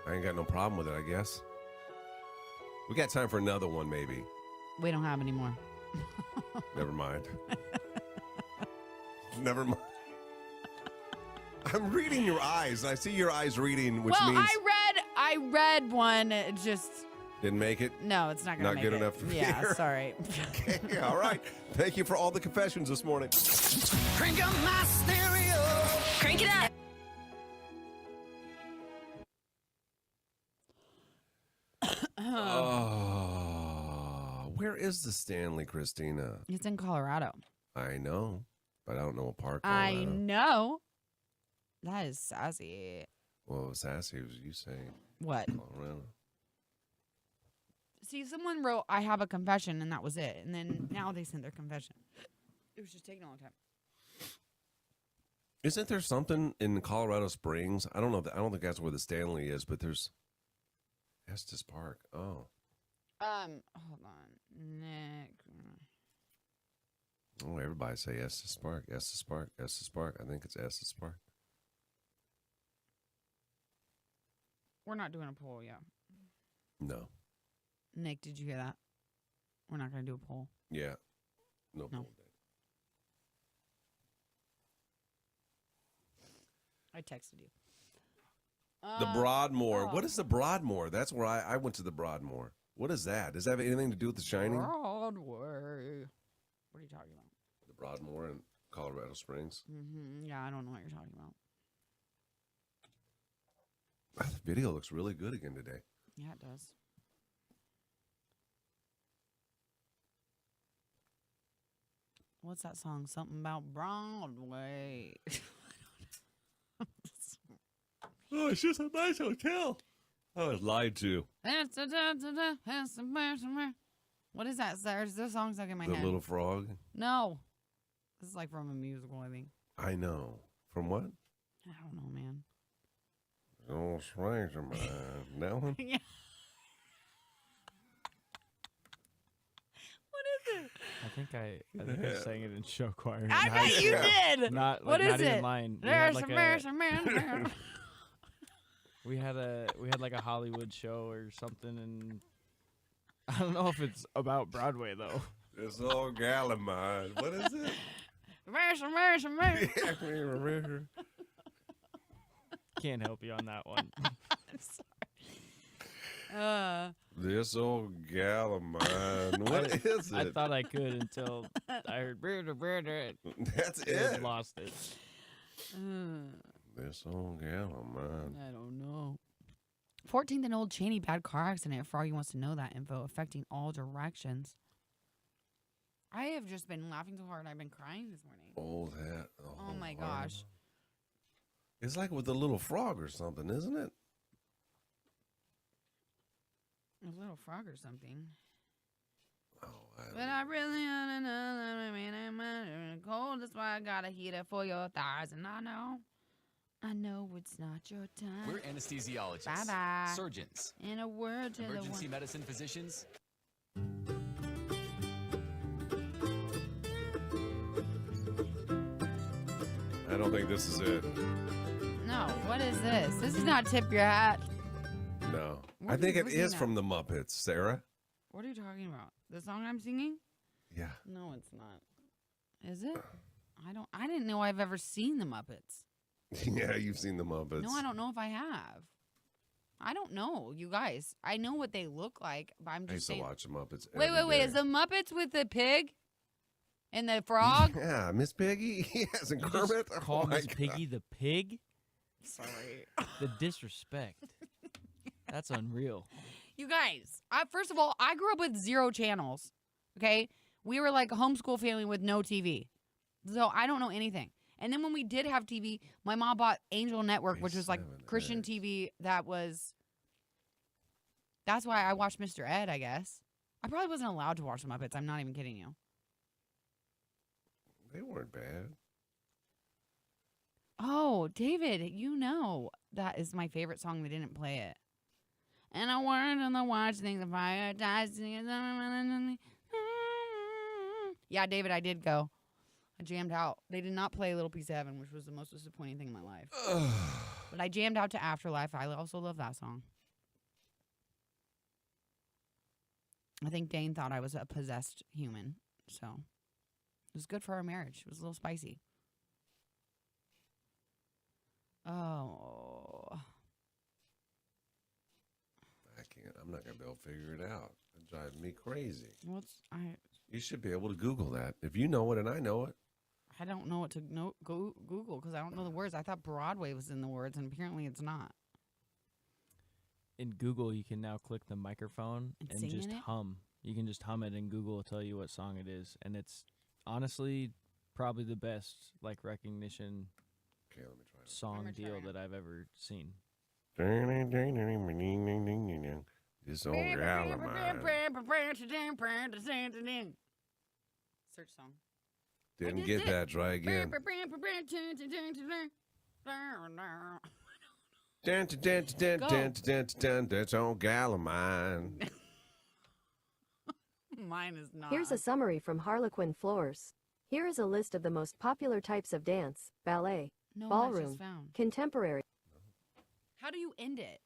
I ain't got no problem with it, I guess. We got time for another one, maybe. We don't have any more. Never mind. Never mind. I'm reading your eyes. I see your eyes reading, which means... I read one. It just... Didn't make it? No, it's not going to make it. Not good enough for Yeah, here. sorry. Okay, all right. Thank you for all the confessions this morning. Crank up my stereo. Crank it up. Where is the Stanley, Christina? It's in Colorado. I know, but I don't know what part. I Colorado. know. That is sassy. Well, sassy was you saying. What? Colorado. See, someone wrote, I have a confession, and that was it. And then now they sent their confession. It was just taking a long time. Isn't there something in Colorado Springs? I don't know. I don't think that's where the Stanley is, but there's Estes Park. Oh. Hold on. Nick. Oh, everybody say Estes Park, Estes Park, Estes Park. I think it's Estes Park. We're not doing a poll yet. No. Nick, did you hear that? We're not going to do a poll. Yeah. No. Poll. I texted you. The Broadmoor. What is the Broadmoor? That's where I went to the Broadmoor. What is that? Does that have anything to do with The Shining? Broadway. What are you talking about? The Broadmoor in Colorado Springs. Mm-hmm. Yeah, I don't know what you're talking about. The video looks really good again today. Yeah, it does. What's that song? Something about Broadway. Oh, it's just a nice hotel. I was lied to. What is that? There's the song stuck in my The head. Little Frog? No. This is like from a musical, I think. I know. From what? I don't know, man. Oh, stranger man. That one? Yeah. What is it? I think I sang it in show choir. I bet you did. Not What like, is not even it? mine. There's a man. We had like a Hollywood show or something, and I don't know if it's about Broadway though. This old gal of mine. What is it? Can't help you on that one. I'm sorry. This old gal of mine. What is it? I thought I could until I heard That's I it. lost it. This old gal of mine. I don't know. 14th and Old Cheney bad car accident. For all you wants to know that info, affecting all directions. I have just been laughing so hard. I've been crying this morning. Old hat. Oh my gosh. It's like with the little frog or something, isn't it? A little frog or something. Oh, But I really wanna know that I mean I'm cold. That's why I got a heater for your thighs, and I know it's not your time. We're anesthesiologists, Bye-bye. surgeons, In a word to emergency the one. medicine physicians. I don't think this is it. No, what is this? This is not Tip Your Hat. No. Where I think did it we do is that? from the Muppets, Sarah. What are you talking about? The song I'm singing? Yeah. No, it's not. Is it? I didn't know I've ever seen the Muppets. Yeah, you've seen the Muppets. No, I don't know if I have. I don't know, you guys. I know what they look like, but I'm I just used to saying. watch the Muppets. Wait. every day. Is the Muppets with the pig and the frog? Yeah, Miss Piggy. Yes, and You just Kermit. call Oh my Miss God. Piggy the pig? Sorry. The disrespect. That's unreal. You guys, first of all, I grew up with 0 channels. Okay? We were like a homeschool family with no TV. So I don't know anything. And then when we did have TV, my mom bought Angel Network, which was like Christian TV that's why I watched Mr. Ed, I guess. I probably wasn't allowed to watch the Muppets. I'm not even kidding you. They weren't bad. Oh, David, you know that is my favorite song. They didn't play it. And I word on the watch thing, the fire dies. Yeah, David, I did go. I jammed out. They did not play Little Piece of Heaven, which was the most disappointing thing in my life. But I jammed out to Afterlife. I also love that song. I think Dane thought I was a possessed human, so it was good for our marriage. It was a little spicy. Oh. I can't. I'm not going to be able to figure it out. It drives me crazy. I You should be able to Google that. If you know it and I know it. don't know what to Google because I don't know the words. I thought Broadway was in the words, and apparently it's not. In Google, you can now click the microphone and sing just in it? hum. You can just hum it, and Google will tell you what song it is. And it's honestly probably the best recognition Okay, let me try it. song I'm gonna deal try. that I've ever seen. This old gal of mine. Search song. Didn't get that. Try again. That's old gal of mine. Mine is not. Here's a summary from Harlequin Floors. Here is a list of the most popular types of dance: ballet, no, I ballroom, just found. contemporary. How do you end it?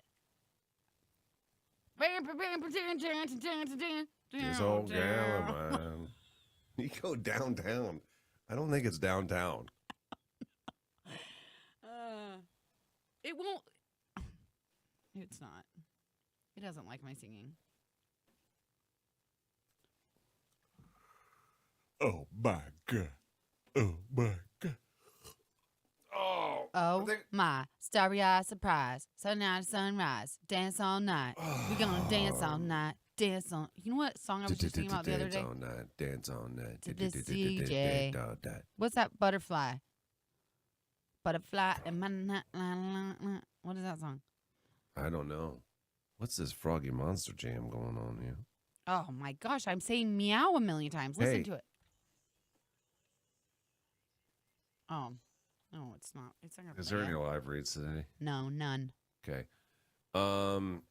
This old gal of mine. You go downtown. I don't think it's downtown. It won't. It's not. It doesn't like my singing. Oh my God. Oh my God. Oh my starry-eyed surprise. Sunrise, sunrise. Dance all night. We're gonna dance all night. Dance on. You know what song I was just thinking about the other day? Dance all night. Dance all night. To this CJ. What's that? Butterfly. Butterfly in my night. What is that song? I don't know. What's this Froggy Monster Jam going on here? Oh my gosh, I'm saying meow a million times. Listen to it. Oh. No, it's not. It's not. Is there any live reads today? No, none. Okay. I'm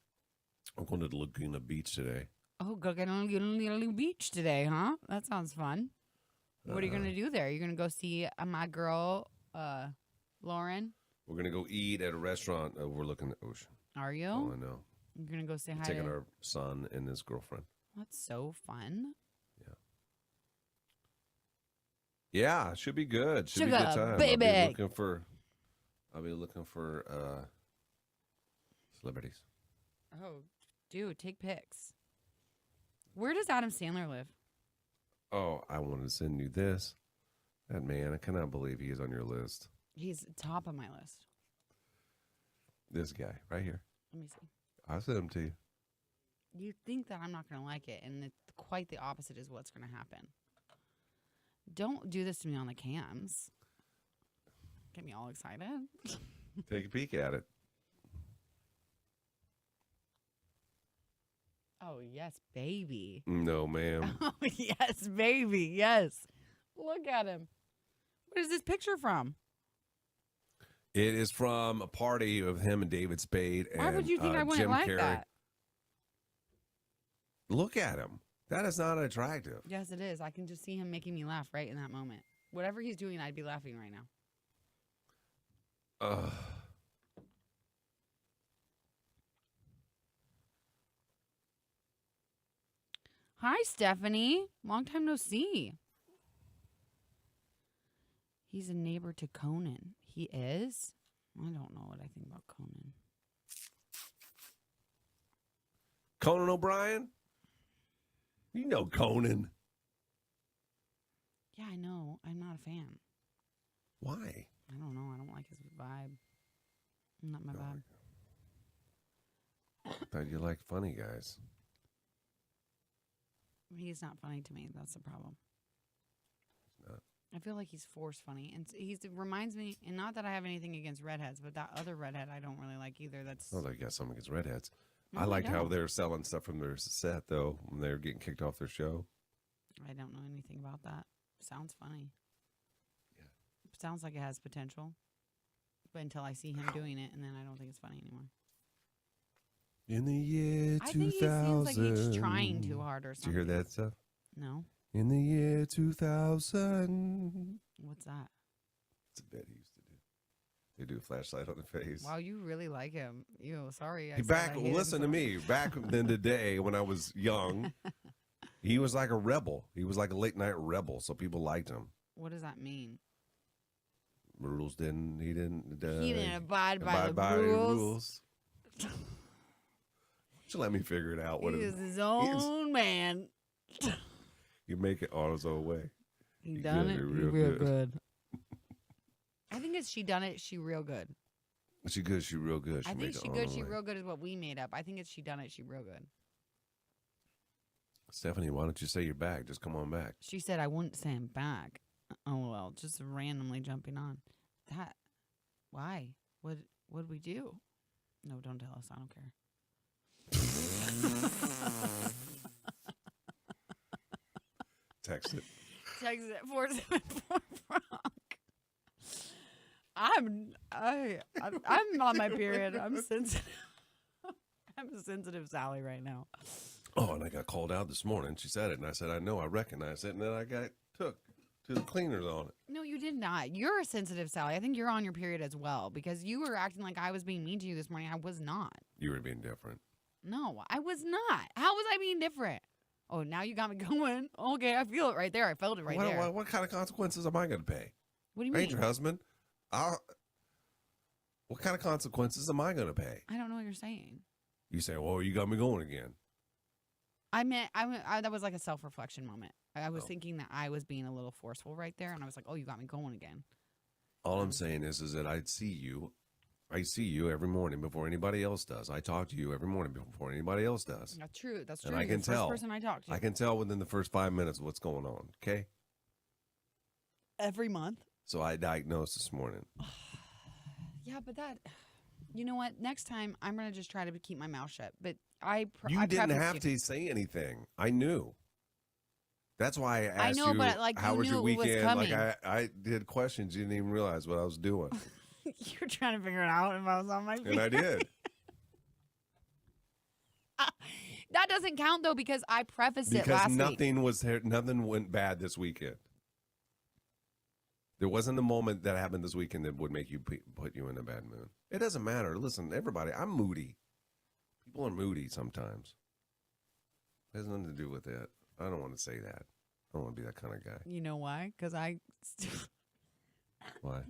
going to the Laguna Beach today. Oh, go get on the beach today, huh? That sounds fun. What are you going to do there? You're going to go see my girl, Lauren? We're going to go eat at a restaurant overlooking the ocean. Are you? Oh, I know. You're going to go say hi Taking to... our son and his girlfriend. That's so fun. Yeah, should be good. Should be Sugar, a good time. baby. I'll be looking for celebrities. Oh, dude, take pics. Where does Adam Sandler live? Oh, I wanted to send you this. That man, I cannot believe he is on your list. He's top of my list. This guy right here. Let me see. I'll send him to you. You think that I'm not going to like it, and quite the opposite is what's going to happen. Don't do this to me on the cams. Get me all excited. Take a peek at it. Oh, yes, baby. No, ma'am. Oh, yes, baby. Yes. Look at him. What is this picture from? It is from a party of him and David Spade and Why would you think I wouldn't Jim like Carrey. that? Look at him. That is not attractive. Yes, it is. I can just see him making me laugh right in that moment. Whatever he's doing, I'd be laughing right now. Hi, Stephanie. Long time no see. He's a neighbor to Conan. He is? I don't know what I think about Conan. Conan O'Brien? You know Conan. Yeah, I know. I'm not a fan. Why? I don't know. I don't like his vibe. Not my vibe. I thought you liked funny guys. He's not funny to me. That's the problem. He's not. I feel like he's forced funny. And he reminds me, and not that I have anything against redheads, but that other redhead I don't really like either. That's. Oh, they got something against redheads. No, I liked how don't. they're selling stuff from their set, though, when they were getting kicked off their show. I don't know anything about that. Sounds funny. Yeah. Sounds like it has potential. But until I see him doing it, and then I don't think it's funny anymore. In the year 2000. I think he seems like he's trying too hard or Did something. you hear that stuff? No. In the year 2000. What's that? It's a bit he used to do. They do a flashlight on the face. Wow, you really like him. Sorry. Listen to me. Back in the day when I was young, he was like a rebel. He was like a late night rebel, so people liked him. What does that mean? He didn't He didn't abide by the the rules. Just let me figure it out. He is his own man. You make it on his own way. He done it real good. I think it's she done it, she real good. She good, she real good. I think she good, she real good is what we made up. I think it's she done it, she real good. Stephanie, why don't you say you're back? Just come on back. She said I wouldn't say I'm back. Oh well, just randomly jumping on. That why? What'd we do? No, don't tell us. I don't care. Text it. Text it 474 Frank. I'm on my period. I'm sensitive. I'm a sensitive Sally right now. Oh, and I got called out this morning. She said it, and I said, I know, I recognize it, and then I got took to the cleaners on it. No, you did not. You're a sensitive Sally. I think you're on your period as well because you were acting like I was being mean to you this morning. I was not. You were being different. No, I was not. How was I being different? Oh, now you got me going. Okay, I feel it right there. I felt it right there. What kind of consequences am I going to pay? What do you I mean? ain't your husband. What kind of consequences am I going to pay? I don't know what you're saying. You say, well, you got me going again. I meant, that was like a self-reflection moment. I was thinking that I was being a little forceful right there, and I was like, oh, you got me going again. All I'm saying is that I see you every morning before anybody else does. I talk to you every morning before anybody else does. That's true. That's true. And I You're can the first tell. person I talk to. I can tell within the first 5 minutes what's going on, okay? Every month. So I diagnosed this morning. Yeah, but that, you know what? Next time, I'm going to just try to keep my mouth shut. But You didn't have to say anything. I knew. That's why I asked you, but like, how you was knew your it was weekend? coming. Like I did questions. You didn't even realize what I was doing. You were trying to figure it out if I was on my feet. And I did. That doesn't count, though, because I prefaced it Because last week. nothing went bad this weekend. There wasn't a moment that happened this weekend that would make you put you in a bad mood. It doesn't matter. Listen, everybody, I'm moody. People are moody sometimes. It has nothing to do with that. I don't want to say that. I don't want to be that kind of guy. You know why? Because Why?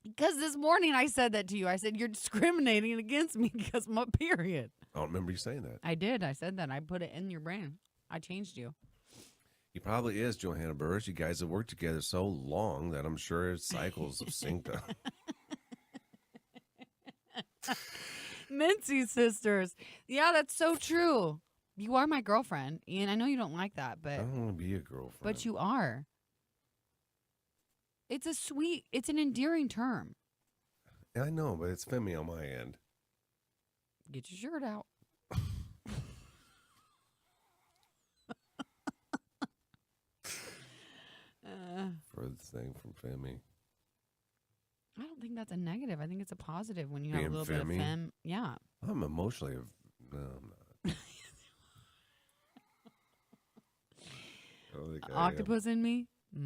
Because this morning I said that to you. I said, you're discriminating against me because of my period. I don't remember you saying that. I did. I said that. I put it in your brain. I changed you. He probably is, Johanna Burris. You guys have worked together so long that I'm sure his cycles have synced up. Mincy sisters. Yeah, that's so true. You are my girlfriend, and I know you don't like that, but I don't want to be a girlfriend. But you are. It's an endearing term. I know, but it's femmy on my end. Get your shirt out. Furthest thing from femmy. I don't think that's a negative. I think it's a positive when you have Being a little bit of femmy? femme. Yeah. I'm emotionally. No, I'm not. I don't think I am. Octopus in me? I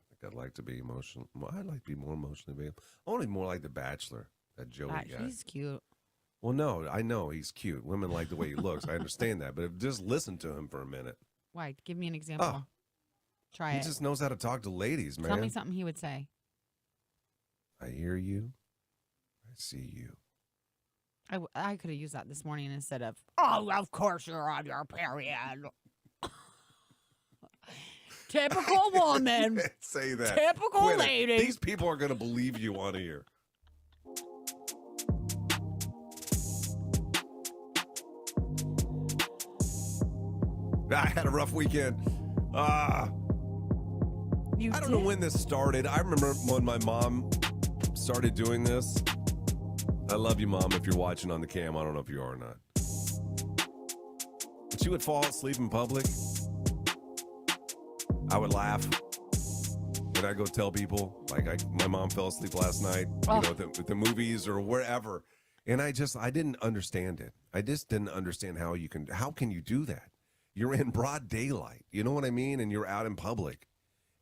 think I'd like to be emotional. I'd like to be more emotionally available. Only more like the Bachelor, that Joey guy. He's cute. Well, no, I know he's cute. Women like the way he looks. I understand that. But just listen to him for a minute. Why? Give me an example. Try He it. just knows how to talk to ladies, man. Tell me something he would say. I hear you. I see you. I could have used that this morning instead of, oh, of course you're on your period. Typical woman. Say that. Typical Quit it. lady. These people are going to believe you on here. I had a rough weekend. I don't know when this started. I remember when my mom started doing this. I love you, Mom, if you're watching on the cam. I don't know if you are or not. When she would fall asleep in public, I would laugh. And I'd go tell people, like, my mom fell asleep last night, you know, at the movies or wherever. And I didn't understand it. I just didn't understand how can you do that? You're in broad daylight. You know what I mean? And you're out in public.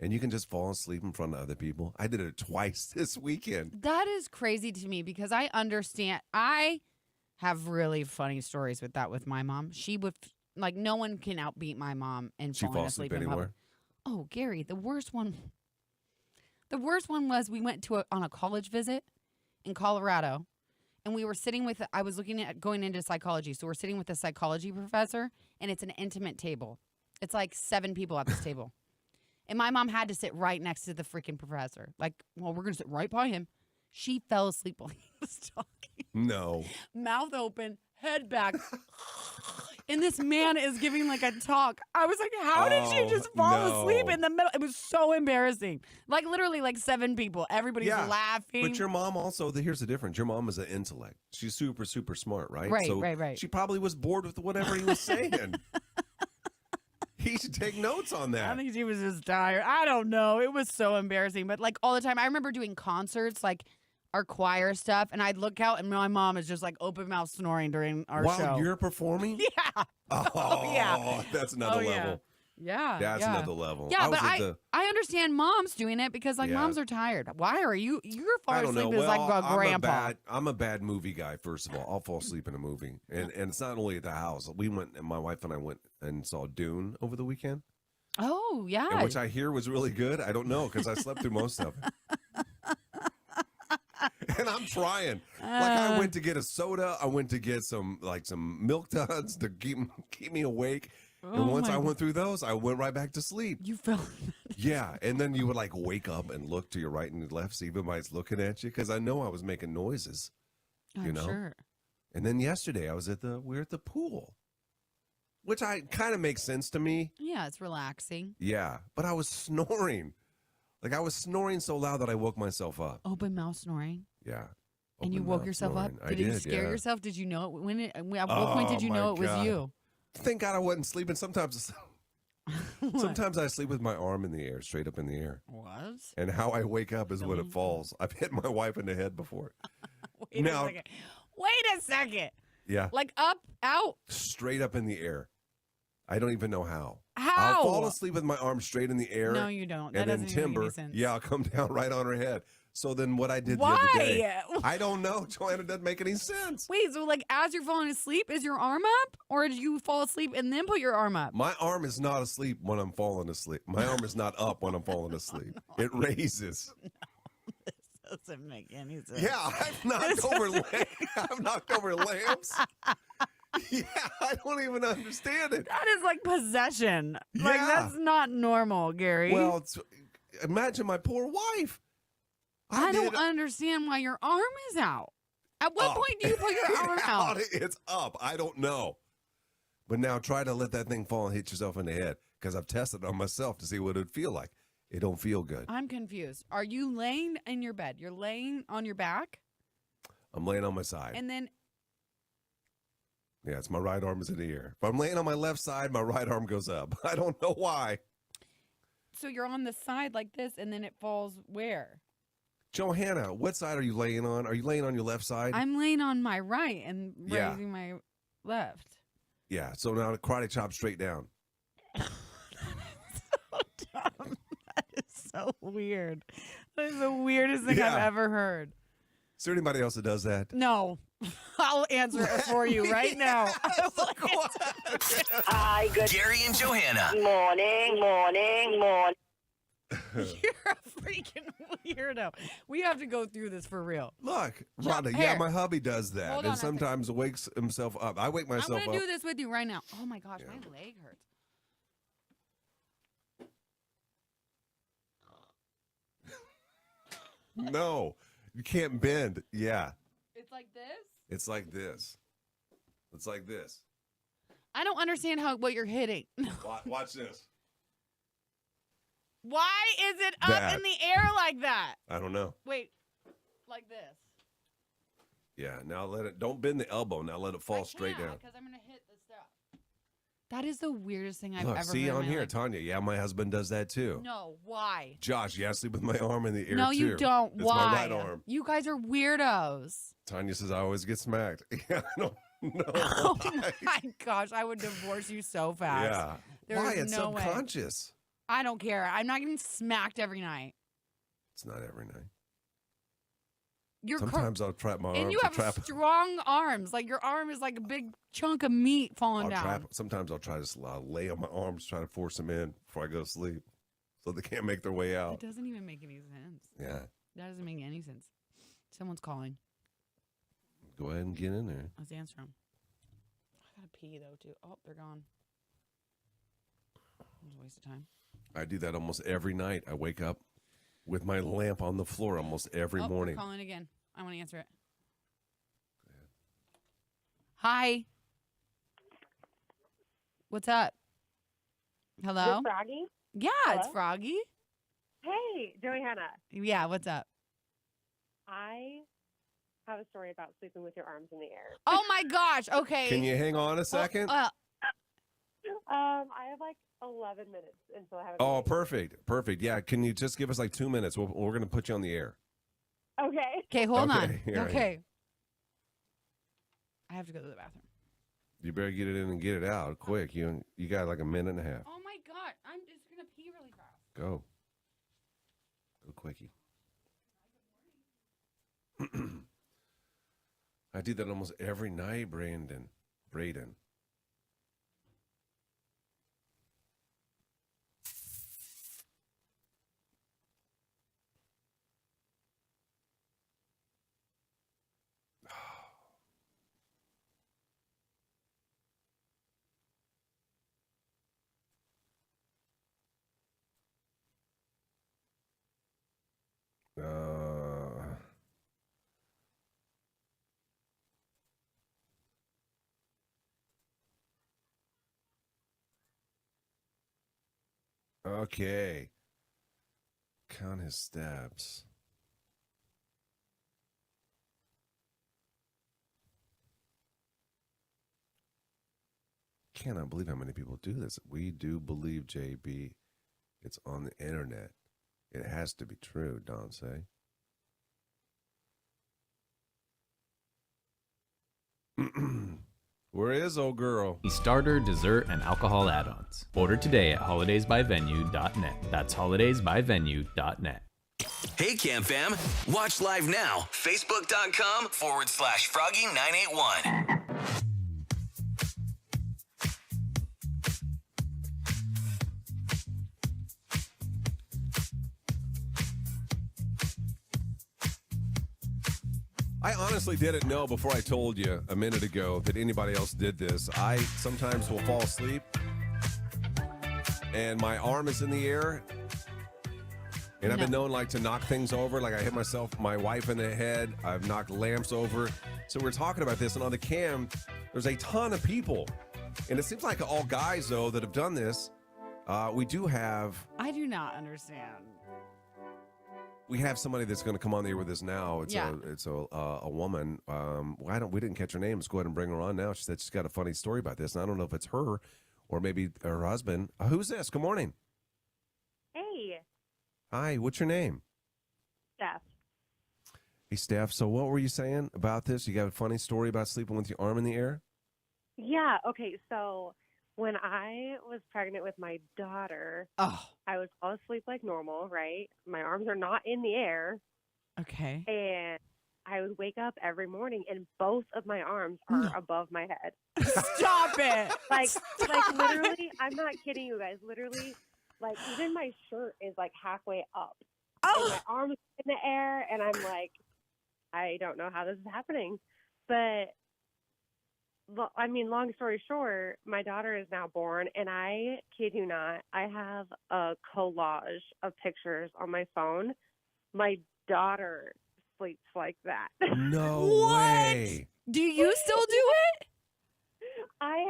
And you can just fall asleep in front of other people. I did it twice this weekend. That is crazy to me because I understand. I have really funny stories with that with my mom. She would, like, no one can outbeat my mom in She falling falls asleep asleep in public. anywhere? Oh, Gary, the worst one was we went on a college visit in Colorado. And we were sitting with, I was looking at going into psychology. So we're sitting with a psychology professor, and it's an intimate table. It's like 7 people at this table. And my mom had to sit right next to the freaking professor. Like, well, we're going to sit right by him. She fell asleep while he was talking. No. Mouth open, head back. and this man is giving like a talk. I was like, how did she just fall asleep in the middle? It was so embarrassing. Like literally like 7 people. Everybody's laughing. But your mom also, here's the difference. Your mom is an intellect. She's super, super smart, right? Right, so right. She probably was bored with whatever he was saying. He should take notes on that. I think she was just tired. I don't know. It was so embarrassing. But like all the time, I remember doing concerts, like our choir stuff, and I'd look out and my mom is just like open mouth snoring during our show. While you're performing? Yeah. Oh, yeah. That's another level. Yeah. That's another level. Yeah, but I understand moms doing it because like moms are tired. Why are you? You're falling asleep as like a grandpa. I'm a bad movie guy, first of all. I'll fall asleep in a movie. And it's not only at the house. My wife and I went and saw Dune over the weekend. Oh, yeah. Which I hear was really good. I don't know because I slept through most of it. And I'm trying. Like I went to get a soda. I went to get some Milk Duds to keep me awake. And once I went through those, I went right back to sleep. You fell. Yeah, and then you would like wake up and look to your right and left, see if anybody's looking at you, because I know I was making noises. I'm sure. And then yesterday we were at the pool, which kind of makes sense to me. Yeah, it's relaxing. Yeah, but I was snoring. Like I was snoring so loud that I woke myself up. Open mouth snoring. Yeah. And you woke yourself up? Did you scare yourself? Did you know it? At what point did you know it was you? Thank God I wasn't sleeping. Sometimes I sleep with my arm in the air, straight up in the air. What? And how I wake up is when it falls. I've hit my wife in the head before. Wait a second. Yeah. Like up, out? Straight up in the air. I don't even know how. How? I'll fall asleep with my arm straight in the air. No, you don't. That and then doesn't even timber, make any sense. yeah, I'll come down right on her head. So then what I did the Why? other day, I don't know, Johanna, doesn't make any sense. Wait, so like as you're falling asleep, is your arm up? Or did you fall asleep and then put your arm up? My arm is not asleep when I'm falling asleep. My arm is not up when I'm falling asleep. It raises. No, this doesn't make any sense. Yeah, I've knocked over lamps. Yeah, I don't even understand it. That is like possession. Yeah. Like that's not normal, Gary. Well, imagine my poor wife. I don't understand why your arm is out. At what point do you put your arm out? It's up. I don't know. But now try to let that thing fall and hit yourself in the head, because I've tested it on myself to see what it would feel like. It don't feel good. I'm confused. Are you laying in your bed? You're laying on your back? I'm laying on my side. And then... Yeah, it's my right arm is in the air. If I'm laying on my left side, my right arm goes up. I don't know why. So you're on the side like this, and then it falls where? Johanna, what side are you laying on? Are you laying on your left side? I'm laying on my right and raising my left. Yeah, so now karate chop straight down. That is so dumb. That is so weird. That is the weirdest thing I've ever heard. Is there anybody else that does that? No. I'll answer it for you right now. Hi, good. Gary and Johanna. Morning. You're a freaking weirdo. We have to go through this for real. Look, Rhonda, my hubby does that and sometimes wakes himself up. I wake myself up. I'm going to do this with you right now. Oh, my gosh, my leg hurts. No, you can't bend. Yeah. It's like this? It's like this. It's like this. I don't understand what you're hitting. Watch this. Why is it up in the air like that? I don't know. Wait, like this. Yeah, now don't bend the elbow. Now let it fall straight down. Because I'm going to hit the stuff. That is the weirdest thing I've Look, ever see heard on in my here, life. Tanya. Yeah, my husband does that too. No, why? Josh, I sleep with my arm in the air too. No, you don't. It's Why? my right arm. You guys are weirdos. Tanya says I always get smacked. Yeah, I don't know. Oh my gosh, I would divorce you so fast. Yeah. There's Why? It's no way. subconscious. I don't care. I'm not getting smacked every night. It's not every night. You're Sometimes I'll trap my arm. And you have strong arms. Like your arm is like a big chunk of meat falling down. Sometimes I'll try to lay on my arms, try to force them in before I go to sleep, so they can't make their way out. It doesn't even make any sense. Yeah. That doesn't make any sense. Someone's calling. Go ahead and get in there. Let's answer them. I gotta pee though too. Oh, they're gone. It was a waste of time. I do that almost every night. I wake up with my lamp on the floor almost every morning. They're calling again. I want to answer it. Hi. What's up? Hello? Is this Froggy? Yeah, Hello? it's Froggy. Hey, Johanna. Yeah, what's up? I have a story about sleeping with your arms in the air. Oh my gosh. Okay. Can you hang on a second? I have like 11 minutes until I have. Oh, perfect. Yeah, can you just give us like 2 minutes? We're going to put you on the air. Okay. Okay, hold on. All right. Okay. I have to go to the bathroom. You better get it in and get it out quick. You got like a minute and a half. Oh my god, I'm just gonna pee really fast. Go quickie. I do that almost every night, Braden. Okay. Count his steps. Cannot believe how many people do this. We do believe, JB. It's on the internet. It has to be true, don't say. Where is old girl? Starter, dessert, and alcohol add-ons. Order today at holidaysbyvenue.net. That's holidaysbyvenue.net. Hey, Cam Fam. Watch live now. Facebook.com/Froggy981. I honestly didn't know before I told you a minute ago that anybody else did this. I sometimes will fall asleep and my arm is in the air. And I've been known like to knock things over. Like I hit my wife in the head. I've knocked lamps over. So we're talking about this. And on the cam, there's a ton of people. And it seems like all guys, though, that have done this. We do have. I do not understand. We have somebody that's going to come on the air with us now. It's a woman. We didn't catch her name. Let's go ahead and bring her on now. She said she's got a funny story about this, and I don't know if it's her or maybe her husband. Who's this? Good morning. Hey. Hi. What's your name? Steph. Hey, Steph. So what were you saying about this? You got a funny story about sleeping with your arm in the air? Yeah. Okay. So when I was pregnant with my daughter, I would fall asleep like normal, right? My arms are not in the air. Okay. And I would wake up every morning and both of my arms are above my head. Stop it. Like literally, I'm not kidding you guys. Literally, like even my shirt is like halfway up. And my arms in the air and I'm like, I don't know how this is happening. But I mean, long story short, my daughter is now born, and I kid you not, I have a collage of pictures on my phone. My daughter sleeps like that. No way. Do you still do it? I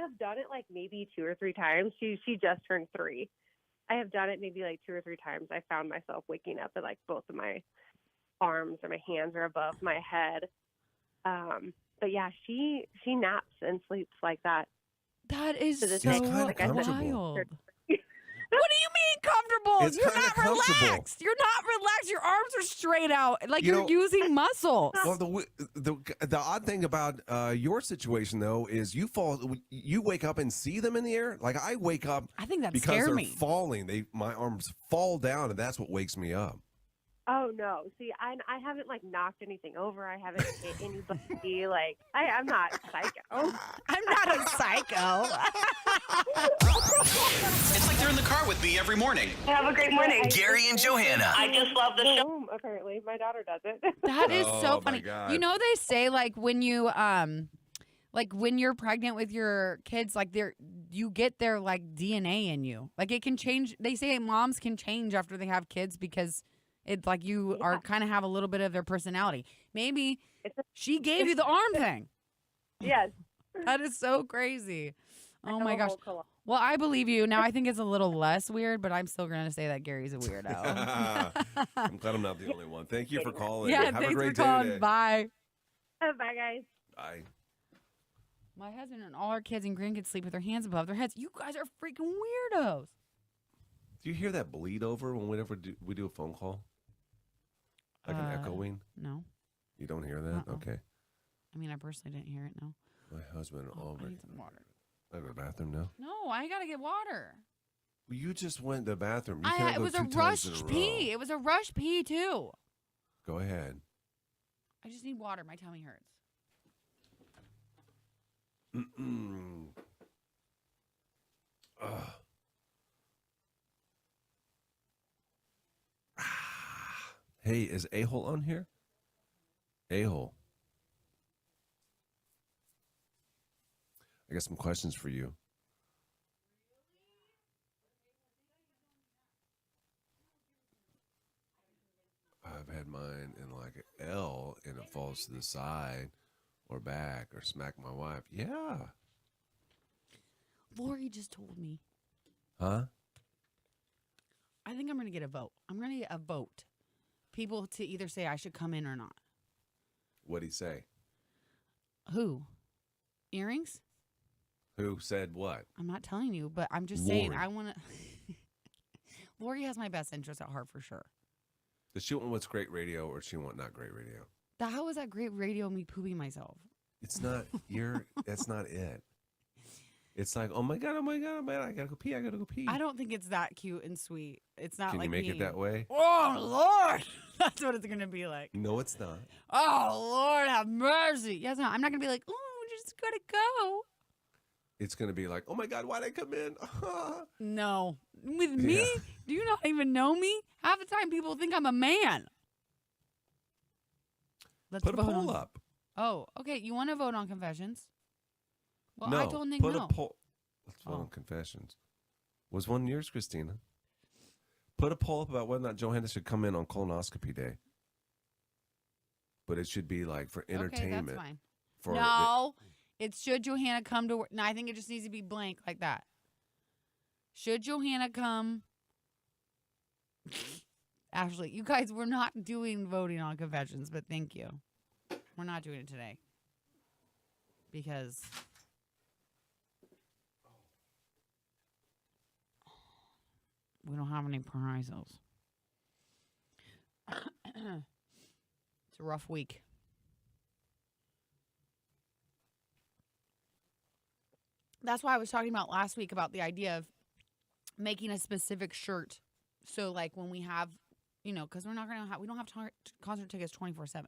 have done it like maybe 2 or 3 times. She just turned 3. I have done it maybe like 2 or 3 times. I found myself waking up and like both of my arms or my hands are above my head. But yeah, she naps and sleeps like that. That is so wild. What do you mean comfortable? It's You're not relaxed. You're not relaxed. Your arms are straight out, like you're using muscles. Well, the odd thing about your situation though is you wake up and see them in the air. Like I wake up, I think that because scared they're me. falling. My arms fall down, and that's what wakes me up. Oh no! See, I haven't like knocked anything over. I haven't hit anybody. Like I'm not psycho. I'm not a psycho. It's like they're in the car with me every morning. Have a great morning. Gary and Johanna. I just love the show. Boom, apparently, my daughter does it. That is so my funny. God. You know, they say like when you like when you're pregnant with your kids, like you get their like DNA in you. Like it can change. They say moms can change after they have kids because it's like you are kind of have a little bit of their personality. Maybe she gave you the arm thing. Yes. That is so crazy. Oh my gosh. Well, I believe you. Now I think it's a little less weird, but I'm still going to say that Gary's a weirdo. I'm glad I'm not the only one. Thank you for calling. Yeah, Have thanks a great for day calling. today. Bye. Bye, guys. Bye. My husband and all our kids and grandkids sleep with their hands above their heads. You guys are freaking weirdos. Do you hear that bleed over whenever we do a phone call? Like an echoing? No. You don't hear that? Okay. I mean, I personally didn't hear it, no. My husband over. I need some water. I go to the bathroom now? No, I got to get water. Well, you just went to the bathroom. You can't it go was 2 a times rush in a row. pee. It was a rush pee, too. Go ahead. I just need water. My tummy hurts. Hey, is A-hole on here? A-hole. I got some questions for you. I've had mine in like an L and it falls to the side or back or smack my wife. Yeah. Lori just told me. Huh? I think I'm going to get a vote. I'm going to get a vote. People to either say I should come in or not. What'd he say? Who? Earrings? Who said what? I'm not telling you, but I'm just saying I want to. Lori has my best interest at heart for sure. Does she want what's great radio or does she want not great radio? How was that great radio, me pooping myself? It's not, that's not it. It's like, oh my God, man, I gotta go pee. I don't think it's that cute and sweet. It's not Can like you make it that way? Oh, Lord. That's what it's going to be like. No, it's not. Oh, Lord, have mercy. Yes, no, I'm not going to be like, oh, we're just going to go. It's going to be like, oh my God, why'd I come in? No. With me? Yeah. Do you not even know me? Half the time people think I'm a man. Let's Put a vote poll on- up. Oh, okay. You want to vote on confessions? Well, No, I told Nick put no. a poll. Let's vote on confessions. Was one yours, Christina? Put a poll up about whether or not Johanna should come in on colonoscopy day. But it should be like for entertainment. Okay, that's fine. For No, it's should Johanna come to work. No, I think it just needs to be blank like that. Should Johanna come? Actually, you guys, we're not doing voting on confessions, but thank you. We're not doing it today. Because we don't have any prizes. It's a rough week. That's why I was talking about last week about the idea of making a specific shirt. So like when we have, because we don't have concert tickets 24/7.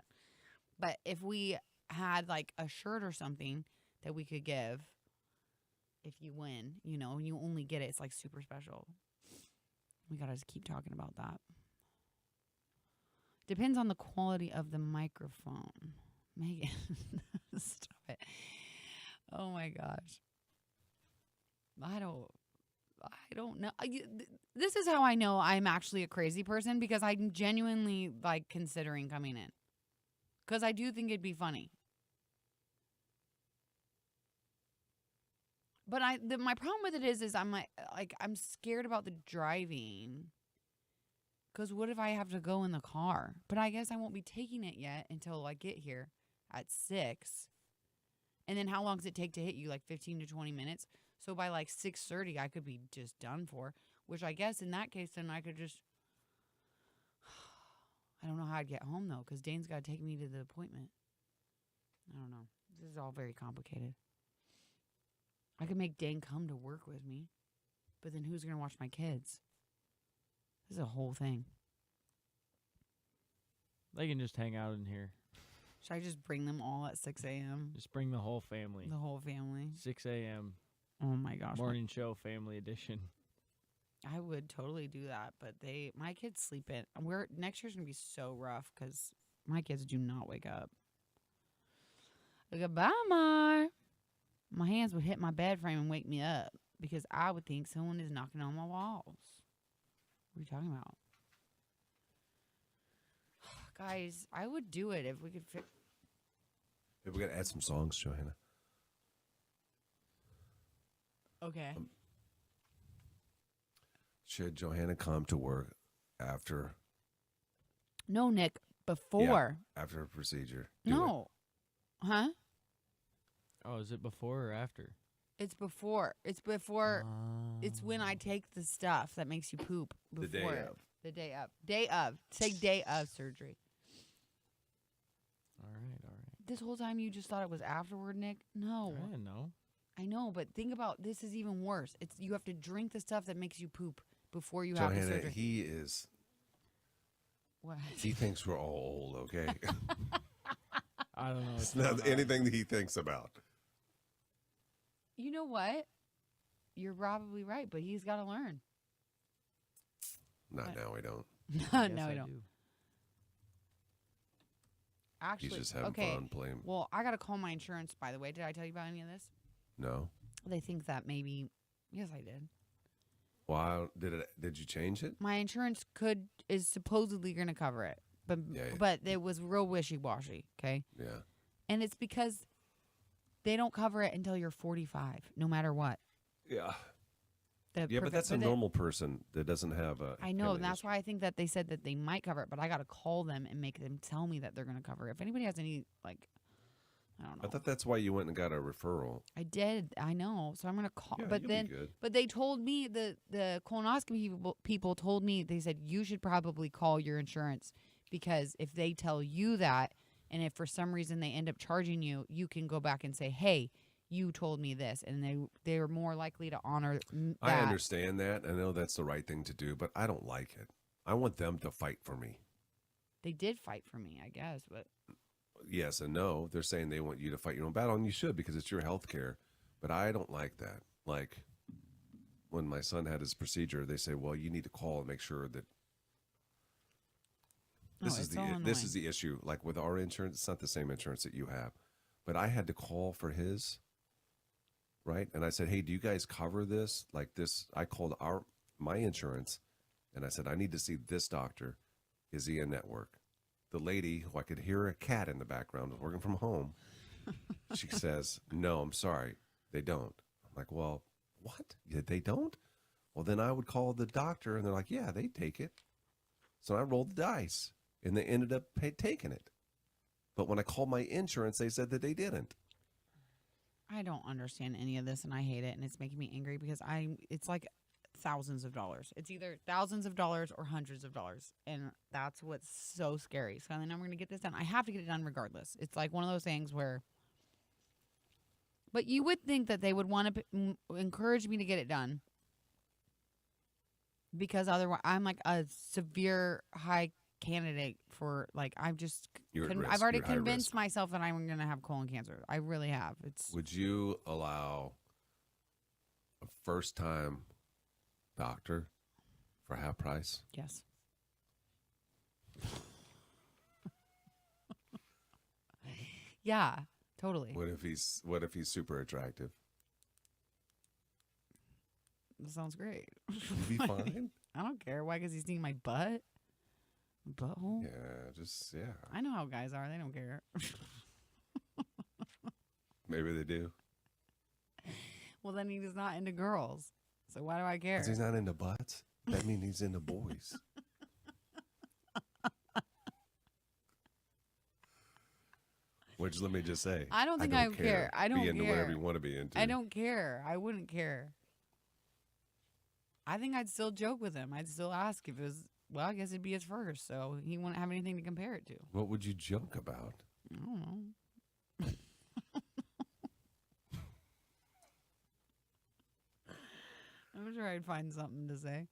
But if we had like a shirt or something that we could give if you win, and you only get it, it's like super special. We got to keep talking about that. Depends on the quality of the microphone. Megan, stop it. Oh my gosh. I don't know. This is how I know I'm actually a crazy person, because I'm genuinely like considering coming in. Because I do think it'd be funny. But my problem with it is I'm like I'm scared about the driving. Because what if I have to go in the car? But I guess I won't be taking it yet until I get here at 6. And then how long does it take to hit you? Like 15 to 20 minutes? So by like 6:30, I could be just done for. Which I guess in that case, then I could just... I don't know how I'd get home, though, because Dane's got to take me to the appointment. I don't know. This is all very complicated. I could make Dane come to work with me. But then who's going to watch my kids? This is a whole thing. They can just hang out in here. Should I just bring them all at 6 a.m.? Just bring the whole family. The whole family? 6 a.m. Oh, my gosh. Morning show, family edition. I would totally do that, but my kids sleep in. Next year's going to be so rough because my kids do not wake up. Goodbye, Mar. My hands would hit my bed frame and wake me up because I would think someone is knocking on my walls. What are you talking about? Guys, I would do it if we could fix. Hey, we got to add some songs, Johanna. Okay. Should Johanna come to work after? No, Nick. Before. Yeah, after a procedure. Do No. Huh? Oh, is it before or after? It's before. It's before. It's when I take the stuff that makes you poop. Before. The day of. The day of. Day of. Say day of surgery. All right. This whole time you just thought it was afterward, Nick? No. I didn't know. I know, but think about this is even worse. It's you have to drink the stuff that makes you poop before you have the Johanna, surgery. he is. What? He thinks we're all old, okay? I don't know. It's not anything that he thinks about. You know what? You're probably right, but he's got to learn. Not now, we don't. No, we don't. Do. Actually, He's just having fun playing. Well, I got to call my insurance, by the way. Did I tell you about any of this? No. They think that maybe. Yes, I did. Why did you change it? My insurance is supposedly going to cover it, but it was real wishy-washy, okay? Yeah. And it's because they don't cover it until you're 45, no matter what. Yeah. But that's a normal person that doesn't have a. I know, and that's why I think that they said that they might cover it, but I got to call them and make them tell me that they're going to cover it. If anybody has any, I don't know. I thought that's why you went and got a referral. I did. I know. So I'm going to call. Yeah, but you'll then, be good. but they told me, the colonoscopy people told me, they said, you should probably call your insurance because if they tell you that, and if for some reason they end up charging you, you can go back and say, hey, you told me this, and they're more likely to honor that. I understand that. I know that's the right thing to do, but I don't like it. I want them to fight for me. They did fight for me, I guess, but yes and no. They're saying they want you to fight your own battle, and you should because it's your health care. But I don't like that. Like when my son had his procedure, they say, well, you need to call and make sure that this is the issue. Like with our insurance, it's not the same insurance that you have. But I had to call for his. Right. And I said, hey, do you guys cover this? Like this, I called my insurance and I said, I need to see this doctor. Is he in network? The lady, who I could hear a cat in the background, was working from home. She says, no, I'm sorry. They don't. I'm like, well, what? They don't? Well, then I would call the doctor and they're like, yeah, they take it. So I rolled the dice and they ended up taking it. But when I called my insurance, they said that they didn't. I don't understand any of this, and I hate it, and it's making me angry because it's like thousands of dollars. It's either thousands of dollars or hundreds of dollars, and that's what's so scary. So then I'm going to get this done. I have to get it done regardless. It's like one of those things where, but you would think that they would want to encourage me to get it done because otherwise I'm like a severe high candidate for I've already convinced myself that I'm going to have colon cancer. I really have. Would you allow a first-time doctor for half price? Yes. Yeah, totally. What if he's super attractive? That sounds great. You'd be fine. I don't care. Why? Because he's seeing my butt. Butthole? Yeah, I know how guys are. They don't care. Maybe they do. Well, then he's not into girls. So why do I care? 'Cause he's not into butts. That means he's into boys. Which, let me just say, I don't think I care. I don't be into care. whatever you want to be into. I don't care. I wouldn't care. I think I'd still joke with him. I'd still ask if it was. Well, I guess it'd be his first, so he wouldn't have anything to compare it to. What would you joke about? I don't know. I'm sure I'd find something to say.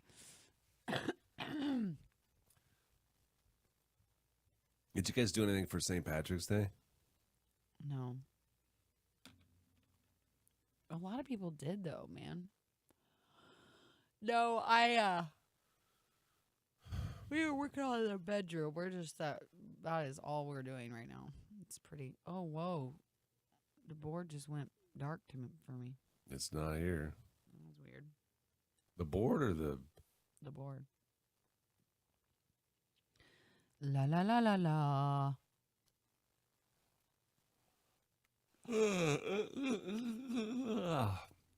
Did you guys do anything for St. Patrick's Day? No. A lot of people did, though, man. No, we were working on the bedroom. We're just, that is all we're doing right now. It's pretty, oh, whoa. The board just went dark for me. It's not here. That was weird. The board or the board. La la la la la. Do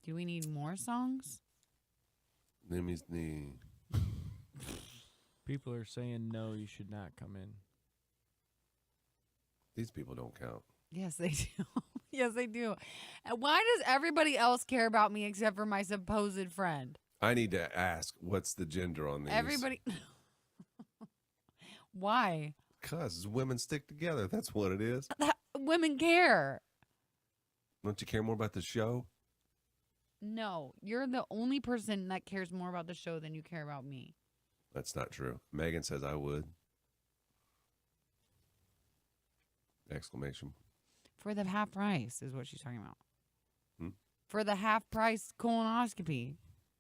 you we need more songs? Nimmy's knee. People are saying no, you should not come in. These people don't count. Yes, they do. Yes, they do. And why does everybody else care about me except for my supposed friend? I need to ask, what's the gender on these? Everybody. Why? Because women stick together. That's what it is. Women care. Don't you care more about the show? No, you're the only person that cares more about the show than you care about me. That's not true. Megan says I would. Exclamation. For the half price is what she's talking about. Hmm? For the half price colonoscopy.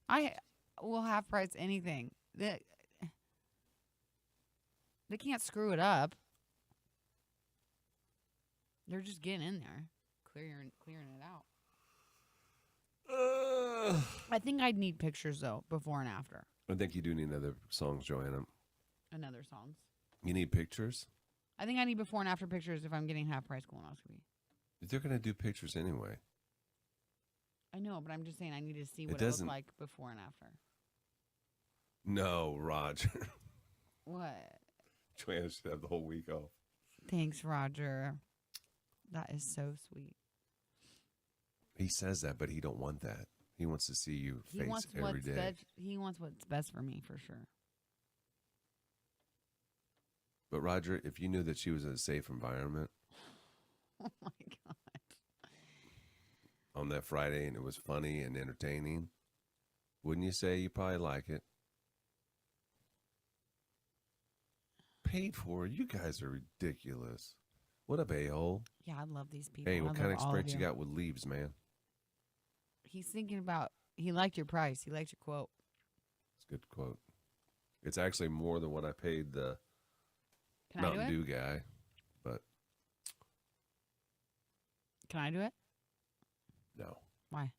I will half price anything. They can't screw it up. They're just getting in there, clearing it out. I think I'd need pictures though, before and after. I think you do need other songs, Johanna. Another songs. You need pictures? I think I need before and after pictures if I'm getting half price colonoscopy. They're going to do pictures anyway. I know, but I'm just saying I need to see what it looks like before and after. No, Roger. What? Joanna should have the whole week off. Thanks, Roger. That is so sweet. He says that, but he don't want that. He wants to see you face every day. He wants what's best for me, for sure. But Roger, if you knew that she was in a safe environment. Oh my God. On that Friday and it was funny and entertaining, wouldn't you say you probably like it? Paid for? You guys are ridiculous. What up, a-hole? Yeah, I love these people. Hey, what kind of experience you got with leaves, man? He's thinking about, he liked your price. He liked your quote. It's a good quote. It's actually more than what I paid the Mountain Dew guy, but. Can I do it? No. Why?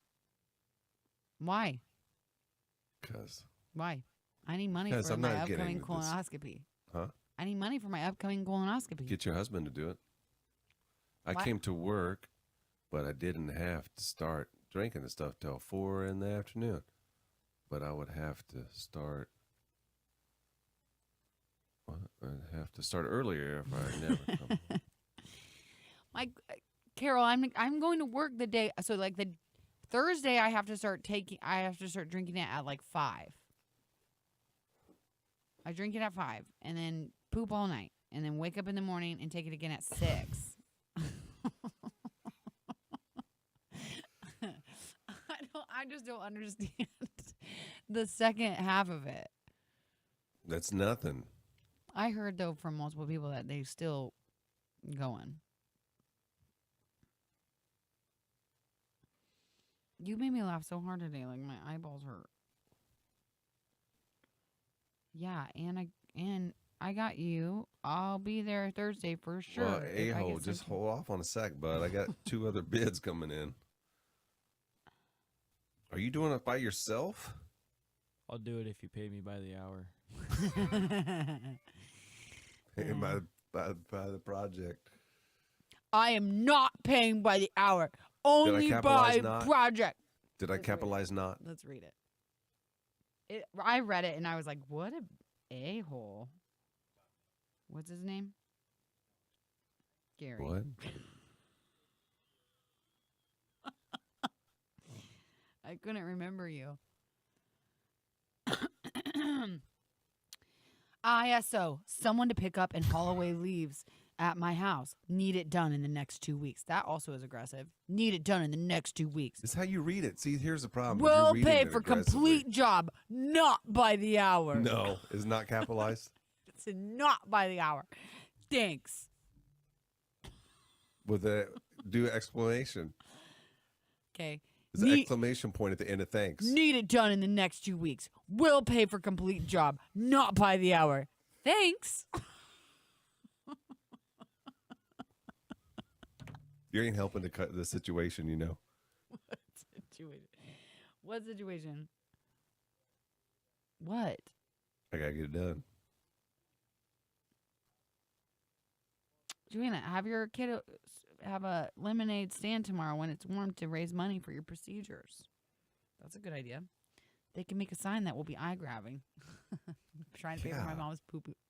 Why? Because. Why? I need money for my upcoming colonoscopy. Huh? I need money for my upcoming colonoscopy. Get your husband to do it. I came to work, but I didn't have to start drinking the stuff till 4 in the afternoon. But I would have to start. I'd have to start earlier if I never come. Carol, I'm going to work the day. So like the Thursday, I have to start drinking it at like 5. I drink it at 5 and then poop all night and then wake up in the morning and take it again at 6. I just don't understand the second half of it. That's nothing. I heard though from multiple people that they still going. You made me laugh so hard today, like my eyeballs hurt. Yeah, and I got you. I'll be there Thursday for sure. Well, a-hole, just hold off on a sec, bud. I got 2 other bids coming in. Are you doing it by yourself? I'll do it if you pay me by the hour. Paying by the project. I am not paying by the hour. Only by project. Did I capitalize not? Let's read it. I read it and I was like, what a hole. What's his name? Gary. What? I couldn't remember you. ISO, someone to pick up and haul away leaves at my house. Need it done in the next 2 weeks. That also is aggressive. Need it done in the next 2 weeks. It's how you read it. See, here's the problem. Will pay for complete job, not by the hour. No, it's not capitalized. It's not by the hour. Thanks. With a do explanation. Okay. There's an exclamation point at the end of thanks. Need it done in the next 2 weeks. Will pay for complete job, not by the hour. Thanks. You ain't helping to cut the situation, you know. What situation? What situation? What? I gotta get it done. Joanna, have your kid have a lemonade stand tomorrow when it's warm to raise money for your procedures. That's a good idea. They can make a sign that will be eye grabbing. Trying to pay for my mom's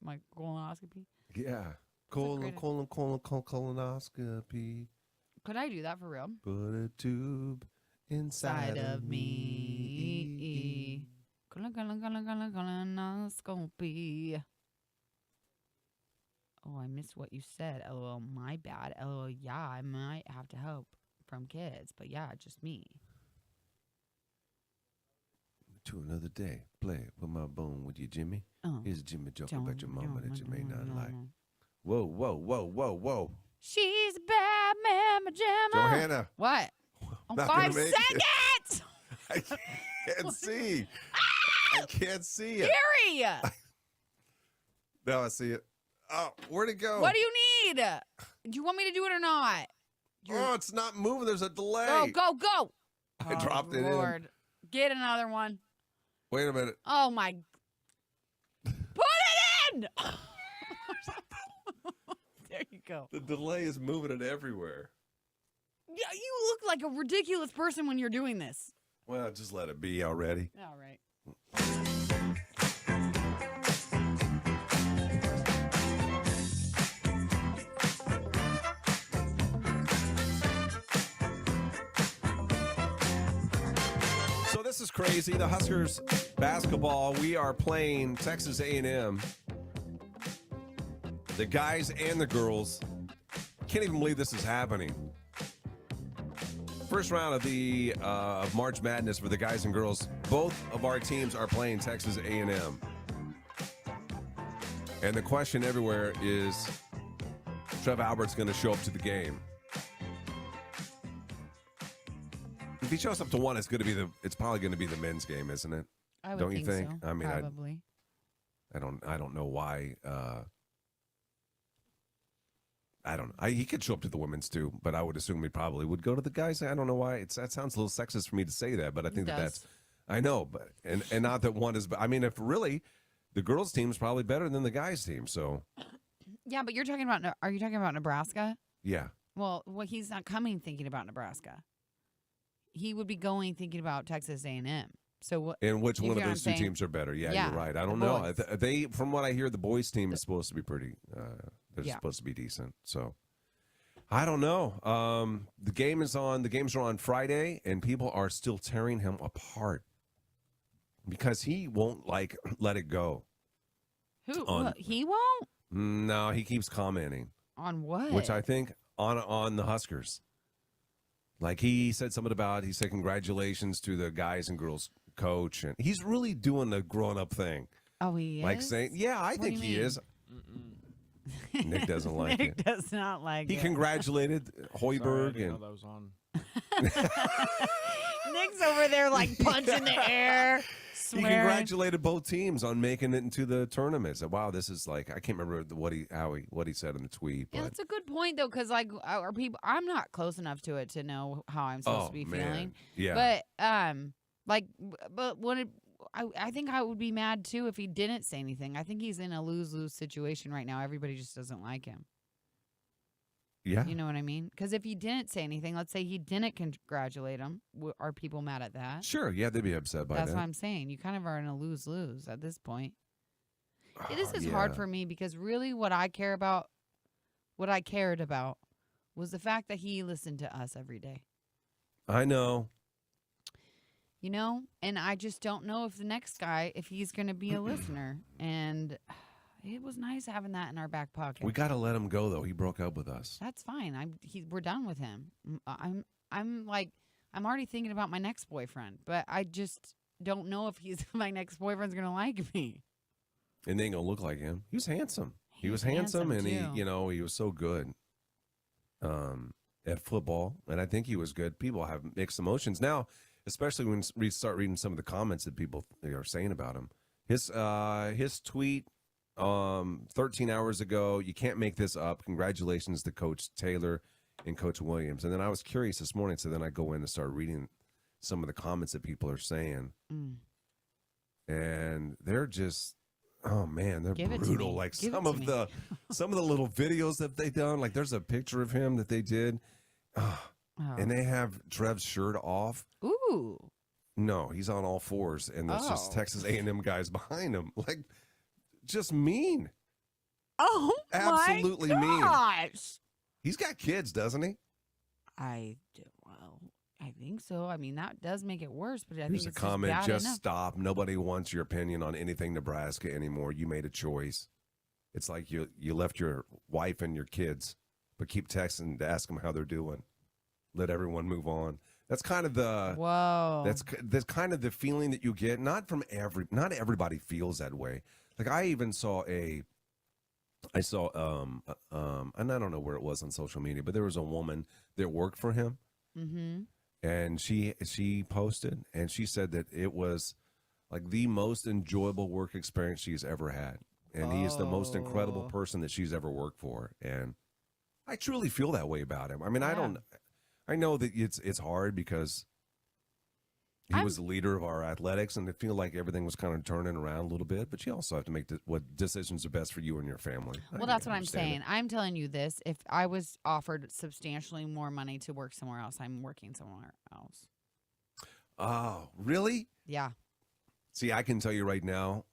my colonoscopy. Yeah. Colonoscopy. Could I do that for real? Put a tube inside of me. Colonoscopy. Oh, I missed what you said. LOL, my bad. LOL, yeah, I might have to help from kids, but yeah, just me. To another day, play with my bone with you, Jimmy. Here's a Jimmy joke about your mama that you may not like. Whoa, whoa, whoa, whoa, whoa. She's a bad mama jamma. Johanna. What? On Not 5 gonna make seconds! I can't see. I can't see it. Gary! Now I see it. Oh, where'd it go? What do you need? Do you want me to do it or not? Oh, it's not moving. There's a delay. Go. I dropped it in. Get another one. Wait a minute. Oh, my. Put it in! There you go. The delay is moving it everywhere. Yeah, you look like a ridiculous person when you're doing this. Well, just let it be already. All right. So this is crazy. The Huskers basketball, we are playing Texas A&M. The guys and the girls. Can't even believe this is happening. First round of the March Madness for the guys and girls. Both of our teams are playing Texas A&M. And the question everywhere is, Trev Albert's going to show up to the game. If he shows up to one, it's probably going to be the men's game, isn't it? I would Don't you think? So, I mean, probably. I don't know why. I don't know. He could show up to the women's too, but I would assume he probably would go to the guys. I don't know why. That sounds a little sexist for me to say that, but I think that's. I know, but and not that one is. I mean, if really, the girls' team is probably better than the guys' team. So. Yeah, but you're talking about. Are you talking about Nebraska? Yeah. Well, he's not coming thinking about Nebraska. He would be going thinking about Texas A&M. So what? And which one of those two teams are better? Yeah, you're right. I don't know. They, from what I hear, the boys' team is supposed to be pretty. They're supposed to be decent. So I don't know. The games are on Friday, and people are still tearing him apart because he won't let it go. Who? He won't? No, he keeps commenting on what? Which I think on the Huskers. Like he said something about, he said congratulations to the guys and girls coach, and he's really doing the grown up thing. Oh, he is? Like saying, yeah, I think he is. Nick doesn't like Nick it. does not like it. He congratulated Hoiberg. Sorry, I didn't know that was on. Nick's over there like punching the air. He congratulated both teams on making it into the tournament. So, wow, this is like, I can't remember what he said in the tweet. But. Yeah, that's a good point though, because like our people, I'm not close enough to it to know how I'm supposed to be feeling. Yeah. But when I think I would be mad too if he didn't say anything. I think he's in a lose-lose situation right now. Everybody just doesn't like him. Yeah. You know what I mean? Because if he didn't say anything, let's say he didn't congratulate him, are people mad at that? Sure. Yeah, they'd be upset by that. That's what I'm saying. You kind of are in a lose-lose at this point. It is hard for me because really what I cared about was the fact that he listened to us every day. I know. You know? And I just don't know if the next guy, if he's going to be a listener. And it was nice having that in our back pocket. We got to let him go, though. He broke up with us. That's fine. We're done with him. I'm already thinking about my next boyfriend, but I just don't know if my next boyfriend's going to like me. And they ain't going to look like him. He was handsome. He was handsome and too. he was so good at football. And I think he was good. People have mixed emotions now, especially when we start reading some of the comments that people are saying about him. His tweet 13 hours ago, you can't make this up. Congratulations to Coach Taylor and Coach Williams. And then I was curious this morning, so then I go in and start reading some of the comments that people are saying. And they're just, oh man, they're brutal. Like some of the little videos that they done, like there's a picture of him that they did. And they have Trev's shirt off. Ooh. No, he's on all fours, and there's just Oh. Texas A&M guys behind him. Like, just mean. Oh, Absolutely my mean. gosh. He's got kids, doesn't he? Well, I think so. I mean, that does make it worse, but I Here's think a it's comment. just bad Just enough. stop. Nobody wants your opinion on anything Nebraska anymore. You made a choice. It's like you left your wife and your kids, but keep texting to ask them how they're doing. Let everyone move on. That's kind of the Whoa. that's kind of the feeling that you get. Not everybody feels that way. Like I even saw and I don't know where it was on social media, but there was a woman that worked for him. Mm-hmm. And she posted, and she said that it was like the most enjoyable work experience she's ever had. And he is the most incredible person that she's ever worked for. And I truly feel that way about him. I mean, I know that it's hard because he was the leader of our athletics, and I feel like everything was kind of turning around a little bit. But you also have to make what decisions are best for you and your family. Well, that's what I'm saying. I'm telling you this. If I was offered substantially more money to work somewhere else, I'm working somewhere else. Oh, really? Yeah. See, I can tell you right now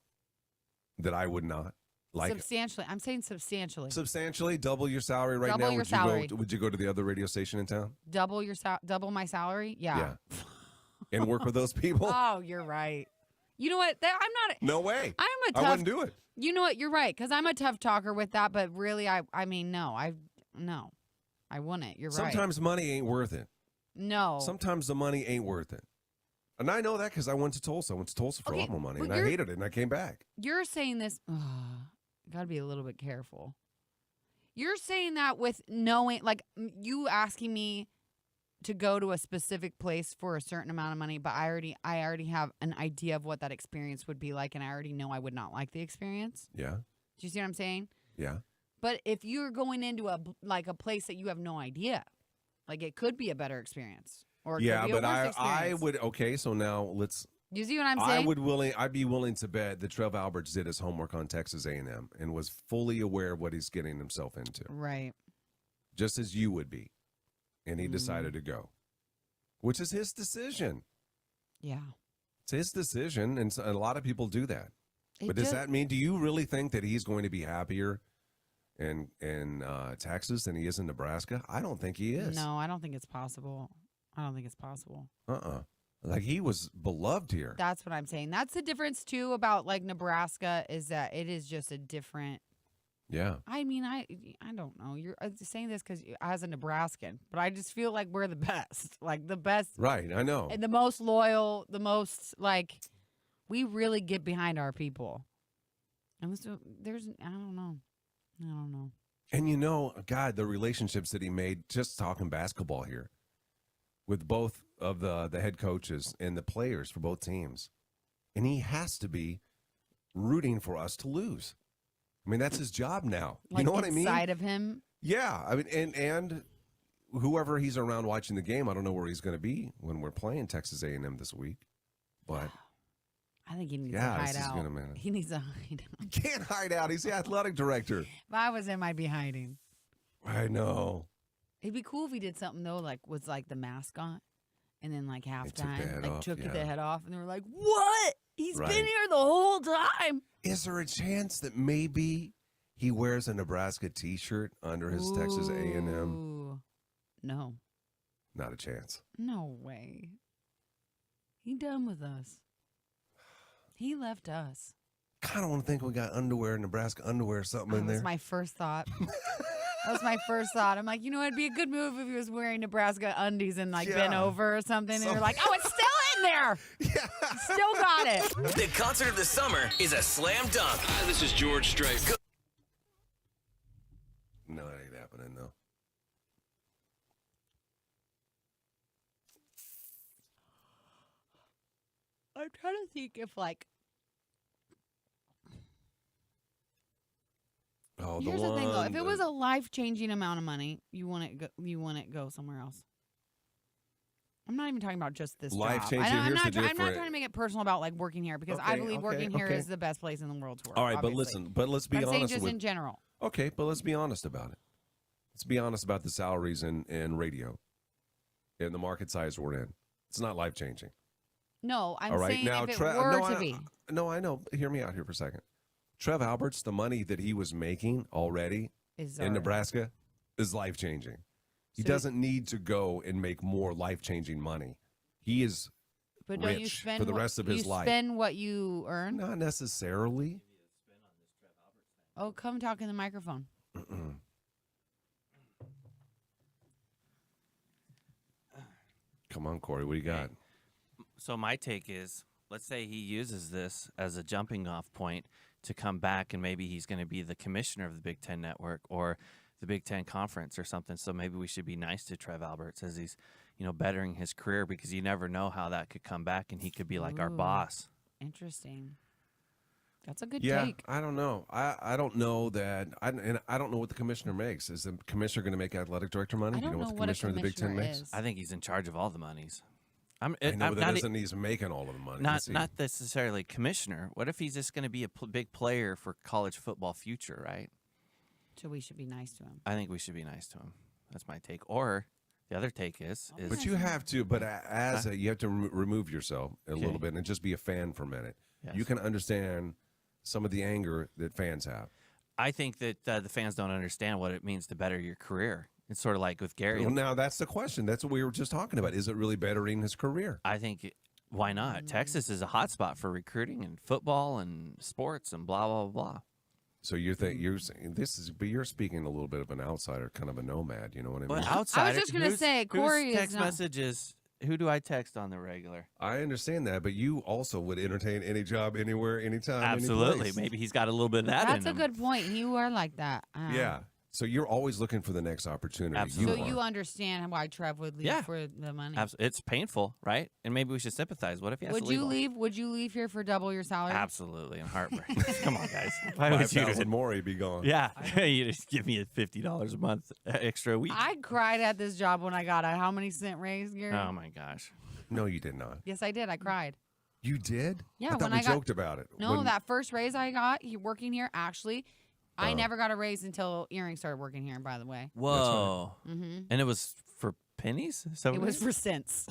that I would not. Like Substantially. I'm saying substantially. Substantially double your salary right Double now. your salary. Would you go to the other radio station in town? Double my salary? Yeah. And work with those people? Oh, you're right. You know what? I'm not. No way. I'm a tough. I wouldn't do it. You know what? You're right, because I'm a tough talker with that. But really, I mean, no, I wouldn't. You're right. Sometimes money ain't worth it. No. Sometimes the money ain't worth it. And I know that because I went to Tulsa. I went to Tulsa for a lot more money, but and I hated it, and I came back. You're saying this. Got to be a little bit careful. You're saying that with knowing, like, you asking me to go to a specific place for a certain amount of money, but I already have an idea of what that experience would be like, and I already know I would not like the experience. Yeah. Do you see what I'm saying? Yeah. But if you're going into a place that you have no idea, like it could be a better experience, or it could be a worse experience. I would. Okay, so now let's. You see what I'm saying? I'd be willing to bet that Trev Alberts did his homework on Texas A&M and was fully aware of what he's getting himself into. Right. Just as you would be. And he decided to go, which is his decision. Yeah. It's his decision, and a lot of people do that. But does that mean, do you really think that he's going to be happier in Texas than he is in Nebraska? I don't think he is. No, I don't think it's possible. Like, he was beloved here. That's what I'm saying. That's the difference, too, about, like, Nebraska, is that it is just a different. Yeah. I mean, I don't know. You're saying this because as a Nebraskan, but I just feel like we're the best. Like, the best. Right, I know. And the most loyal, the most, like, we really get behind our people. And there's, I don't know. And you know, God, the relationships that he made just talking basketball here with both of the head coaches and the players for both teams. And he has to be rooting for us to lose. I mean, that's his job now. Like, you know what I mean? Inside of him? Yeah. I mean, and whoever he's around watching the game, I don't know where he's going to be when we're playing Texas A&M this week. But I think he needs to hide out. He needs to hide out. He can't hide out. He's the athletic director. If I was him, I'd be hiding. I know. It'd be cool if he did something, though, like was like the mascot. And then, like, halftime, took the head off. And they were like, what? He's been here the whole time. Is there a chance that maybe he wears a Nebraska T-shirt under his Texas A&M? No. Not a chance. No way. He done with us. He left us. Kind of want to think we got underwear, Nebraska underwear, something in there. That was my first thought. I'm like, you know, it'd be a good move if he was wearing Nebraska undies and like bent over or something. And you're like, oh, it's still in there. Yeah. Still got it. The concert of the summer is a slam dunk. Hi, this is George Strait. No, it ain't happening, though. I'm trying to think if like. Oh, here's the thing, though. If it was a life-changing amount of money, you want it go somewhere else. I'm not even talking about just this life-changing. job. I'm not trying to make it personal about like working here because I believe working here is the best place in the world to work. All right, obviously. but let's be honest. I'm saying just in general. Okay, but let's be honest about it. Let's be honest about the salaries in radio and the market size we're in. It's not life-changing. No, I'm All right, saying now if it Trev. were No, to be. no, I know. Hear me out here for a second. Trev Alberts, the money that he was making already in Nebraska is life changing. He doesn't need to go and make more life changing money. He is rich for the rest of his life. You spend what you earn? Not necessarily. Oh, come talk in the microphone. Come on, Corey. What do you got? So my take is, let's say he uses this as a jumping off point to come back, and maybe he's going to be the commissioner of the Big Ten Network or the Big Ten Conference or something. So maybe we should be nice to Trev Alberts as he's, bettering his career, because you never know how that could come back, and he could be like our boss. Interesting. That's a good Yeah, take. I don't know. I don't know that. I don't know what the commissioner makes. Is the commissioner going to make athletic director money? I Do you don't know what the commissioner of the Big Ten makes? I think he's in charge of all the monies. I know, but that doesn't he's making all of the money. Not necessarily commissioner. What if he's just going to be a big player for college football future, right? So we should be nice to him. I think we should be nice to him. That's my take. Or the other take is But you have to. But you have to remove yourself a little bit and just be a fan for a minute. Yes. You can understand some of the anger that fans have. I think that the fans don't understand what it means to better your career. It's sort of like with Gary. Well, now that's the question. That's what we were just talking about. Is it really bettering his career? I think, why not? Texas is a hot spot for recruiting and football and sports and blah, blah, blah. So you're saying this is, but you're speaking a little bit of an outsider, kind of a nomad. You know what I mean? Well, outsider. I was just going to say, Corey whose text is not. messages. Who do I text on the regular? I understand that, but you also would entertain any job, anywhere, anytime, Absolutely. any place. Maybe he's got a little bit of that That's in a him. good point. You are like that. Yeah. So you're always looking for the next opportunity. Absolutely. So you understand why Trev would leave for the money. It's painful, right? And maybe we should sympathize. What if he has Would to leave? you leave? Would you leave here for double your salary? Absolutely. I'm heartbroken. Come on, guys. Why would you do 5,000 it? more, he'd be gone. Yeah. You just give me $50 a month extra a week. I cried at this job when I got a how many cent raise, Gary? Oh, my gosh. No, you did not. Yes, I did. I cried. You did? Yeah, I thought when we I got- joked about it. No, When- that first raise I got, working here, actually, I never got a raise until Earring started working here, by the way. Whoa. Mm-hmm. And it was for pennies? So It was for cents.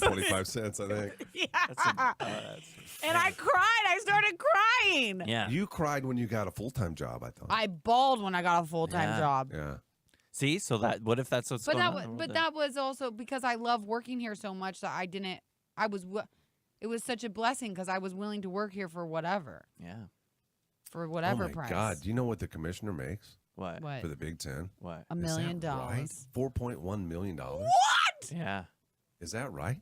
25 cents, I think. Yeah. And I cried. I started crying. Yeah. You cried when you got a full-time job, I thought. I bawled when I got a full-time Yeah. job. Yeah. See? So what if that's what's But going that on? was, with but it? that was also because I love working here so much that it was such a blessing because I was willing to work here for whatever. Yeah. For whatever oh my price. God. Do you know what the commissioner makes What? What? for the Big Ten? What? $1 million. Right? $4.1 million. What? Yeah. Is that right?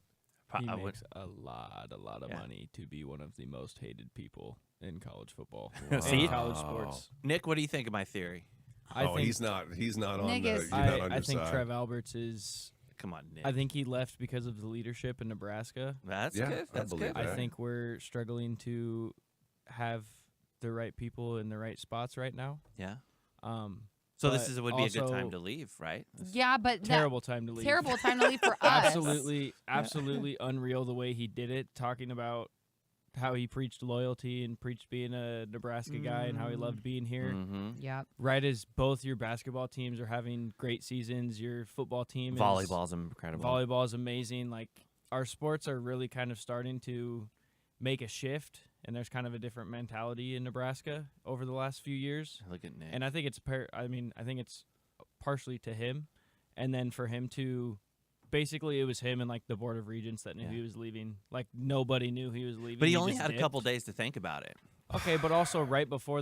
He I would- makes a lot of Yeah. money to be one of the most hated people in college football. See? And college sports. Nick, what do you think of my theory? I think he's not on Nick the, is- he's not on I your think side. Trev Alberts is. Come on, Nick. I think he left because of the leadership in Nebraska. That's Yeah, good. I That's believe good. that. I think we're struggling to have the right people in the right spots right now. Yeah. Um, So but would be a good time also to leave, right? Yeah, but terrible time to leave. Terrible time to leave for us. Absolutely unreal the way he did it, talking about how he preached loyalty and preached being a Nebraska guy and how he loved being here. Mm-hmm. Yep. Right as both your basketball teams are having great seasons, your football team Volleyball's incredible. Volleyball is amazing. Like, our sports are really kind of starting to make a shift, and there's kind of a different mentality in Nebraska over the last few years. Look at Nick. And I think it's I think it's partially to him, and then for him to basically it was him and like the Board of Regents that knew he was leaving. Like, nobody knew he was leaving. But he only just had a dipped. couple days to think about it. Okay, but also right before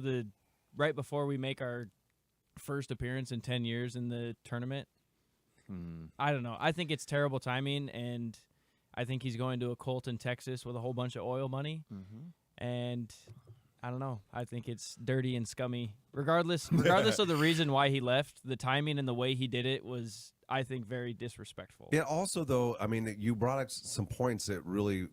we make our first appearance in 10 years in the tournament. I don't know. I think it's terrible timing, and I think he's going to a Colt in Texas with a whole bunch of oil money. And I don't know. I think it's dirty and scummy. Regardless of the reason why he left, the timing and the way he did it was, I think, very disrespectful. Yeah, also, though, I mean, you brought up some points that really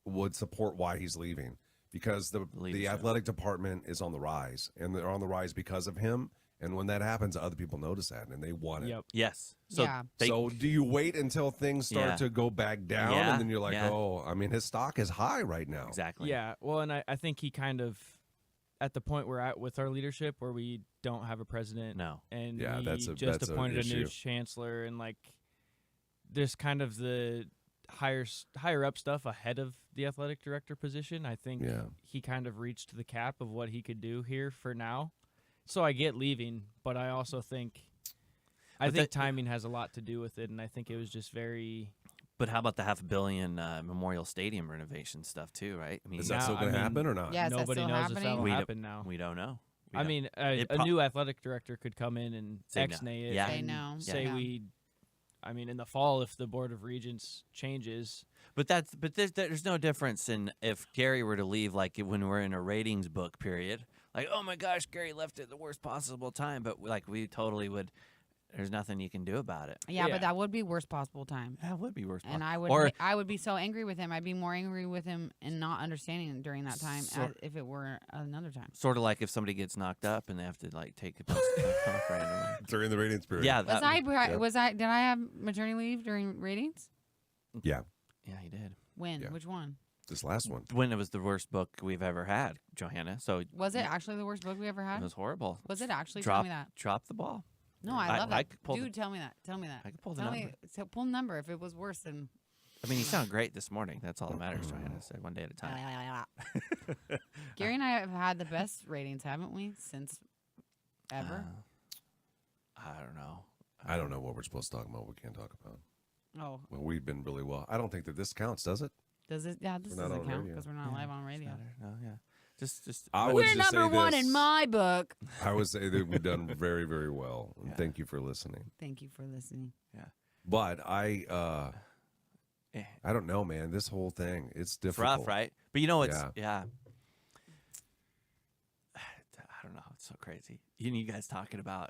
would support why he's leaving, because the athletic department is on the rise, and they're on the rise because of him. And when that happens, other people notice that, and they want it. Yep. Yes. So Yeah. So do you wait until things start Yeah. to go back down, Yeah, and then you're like, yeah. oh, I mean, his stock is high right now. Exactly. Yeah, well, and I think he kind of, at the point we're at with our leadership where we don't have a president. No. And Yeah, he that's just an appointed a new issue. chancellor, and like there's kind of the higher up stuff ahead of the athletic director position. I think he kind of reached the cap of what he could do here for now. So I get leaving, but I also think timing has a lot to do with it, and I think it was just very. But how about the $500 million Memorial Stadium renovation stuff too, right? I mean, is that still going to happen or not? Yeah, nobody knows if that'll happen now. We don't know. I mean, a new athletic director could come in and ex-nay it. Say no. Say we. I mean, in the fall, if the Board of Regents changes. But there's no difference in if Gary were to leave, like when we're in a ratings book period. Like, oh my gosh, Gary left at the worst possible time. But like we totally would. There's nothing you can do about it. Yeah, but that would be worst possible time. That would be worst possible. And I would be so angry with him. I'd be more angry with him and not understanding during that time as if it were another time. Sort of like if somebody gets knocked up and they have to like take a post randomly. During the ratings period. Yeah. Did I have maternity leave during ratings? Yeah. Yeah, he did. When? Yeah. Which one? This last one. When it was the worst book we've ever had, Johanna. So was it actually the worst book we ever had? It was horrible. Was it actually? Tell me that. Drop the ball. No, I love that. Dude, tell me that. I could pull the number. Pull the number if it was worse than. I mean, you sound great this morning. That's all that matters, Johanna said, one day at a time. Gary and I have had the best ratings, haven't we, since ever? I don't know. I don't know what we're supposed to talk about. We can't talk about. Oh. Well, we've been really well. I don't think that this counts, does it? Does it? Yeah, this doesn't count because we're not live on radio. No, yeah. Just we're number one in my book. I would say that we've done very, very well. And thank you for listening. Thank you for listening. Yeah. But I don't know, man. This whole thing, it's difficult. It's rough, right? But you know, I don't know. It's so crazy. You guys talking about,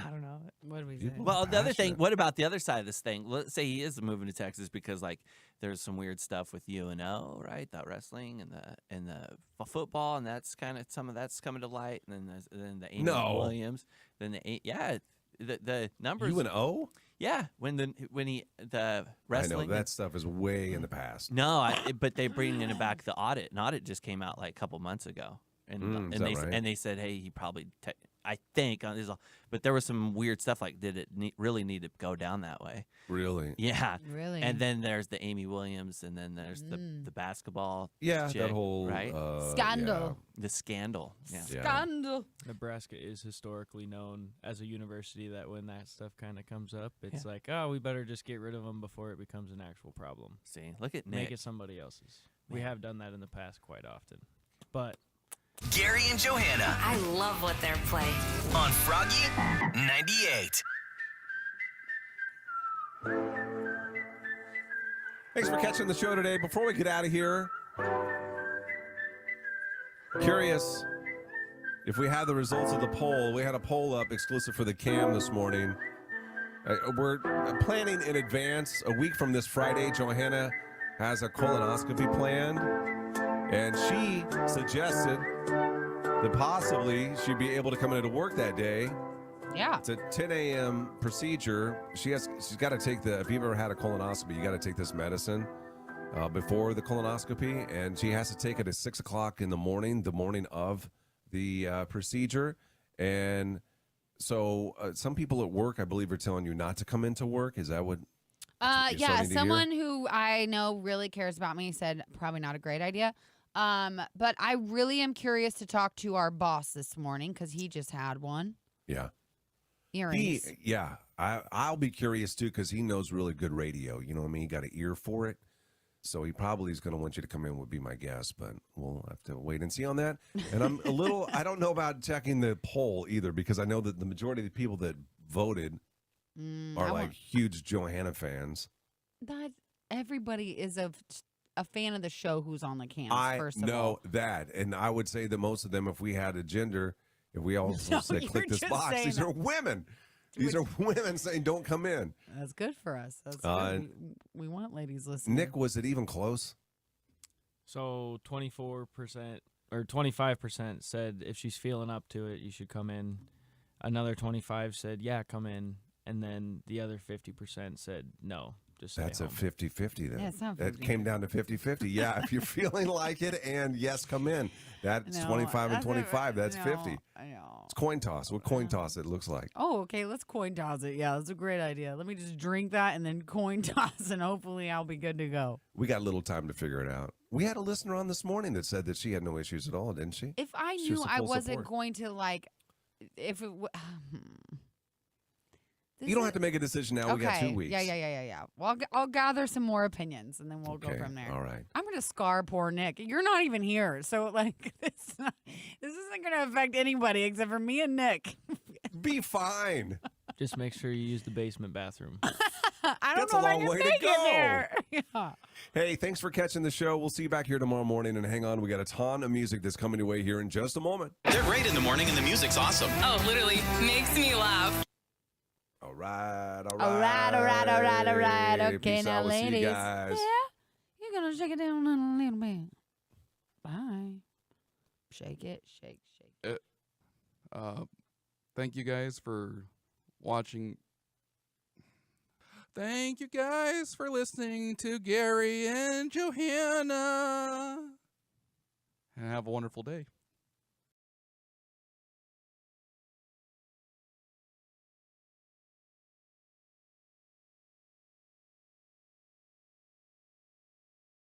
I don't know. What do we say? Well, the other thing, what about the other side of this thing? Let's say he is moving to Texas because, like, there's some weird stuff with UNO, right? That wrestling and the football, and that's kind of some of that's coming to light. And then the Amy Williams, then the numbers. UNO? Yeah, when the wrestling. I know that stuff is way in the past. No, but they bring in back the audit. An audit just came out like a couple months ago, and they said, hey, he probably. I think, but there was some weird stuff like, did it really need to go down that way? Really? Yeah. Really? And then there's the Amy Williams, and then there's the basketball. Yeah, chick, that whole right? Scandal. Yeah. The scandal. Yeah. Scandal. Nebraska is historically known as a university that when that stuff kind of comes up, it's like, oh, we better just get rid of them before it becomes an actual problem. See, look at Nick. Make it somebody else's. We have done that in the past quite often, but. Gary and Johanna. I love what they're playing. On Froggy 98. Thanks for catching the show today. Before we get out of here, curious if we have the results of the poll. We had a poll up exclusive for the Cam this morning. We're planning in advance. A week from this Friday, Johanna has a colonoscopy planned. And she suggested that possibly she'd be able to come into work that day. Yeah. It's a 10 a.m. procedure. She's got to take if you've ever had a colonoscopy, you got to take this medicine before the colonoscopy. And she has to take it at 6 o'clock in the morning of the procedure. And so some people at work, I believe, are telling you not to come into work. Is that what? Yeah, someone who I know really cares about me said probably not a great idea. But I really am curious to talk to our boss this morning because he just had one. Yeah. Earrings. I'll be curious too because he knows really good radio. You know what I mean? He got an ear for it. So he probably is going to want you to come in, would be my guess, but we'll have to wait and see on that. And I'm a little, I don't know about checking the poll either because I know that the majority of the people that voted are like huge Johanna fans. That everybody is a fan of the show who's on the cams, first of all. I know that. And I would say that most of them, if we had a gender, if we all said click this box, these are women. These are women saying don't come in. That's good for us. That's good. We want ladies listening. Nick, was it even close? So 24% or 25% said if she's feeling up to it, you should come in. Another 25 said, yeah, come in. And then the other 50% said no. just stay That's home. a 50-50 then. Yeah, it's not It came down to 50-50. Yeah, if you're feeling like it and yes, come in. That's No, 25 and that's 25. That's no, 50. I know. It's coin toss. What coin toss it looks like. Oh, okay. Let's coin toss it. Yeah, that's a great idea. Let me just drink that and then coin toss, and hopefully I'll be good to go. We got a little time to figure it out. We had a listener on this morning that said that she had no issues at all, didn't she? If I She knew was I full wasn't support. going to if it. You don't have to make a decision now. Okay. We got 2 weeks. Yeah. Well, I'll gather some more opinions, and then we'll go from there. All right. I'm gonna scar poor Nick. You're not even here, so this isn't gonna affect anybody except for me and Nick. Be fine. Just make sure you use the basement bathroom. I don't That's know a if I long can way to make go. it there. Yeah. Hey, thanks for catching the show. We'll see you back here tomorrow morning. And hang on, we got a ton of music that's coming your way here in just a moment. They're great in the morning and the music's awesome. Oh, literally makes me laugh. All right. All right. Okay, Peace now, out. We'll see ladies. you guys. Yeah, you're gonna shake it down a little bit. Bye. Shake it, shake. Thank you guys for watching. Thank you guys for listening to Gary and Johanna. And have a wonderful day.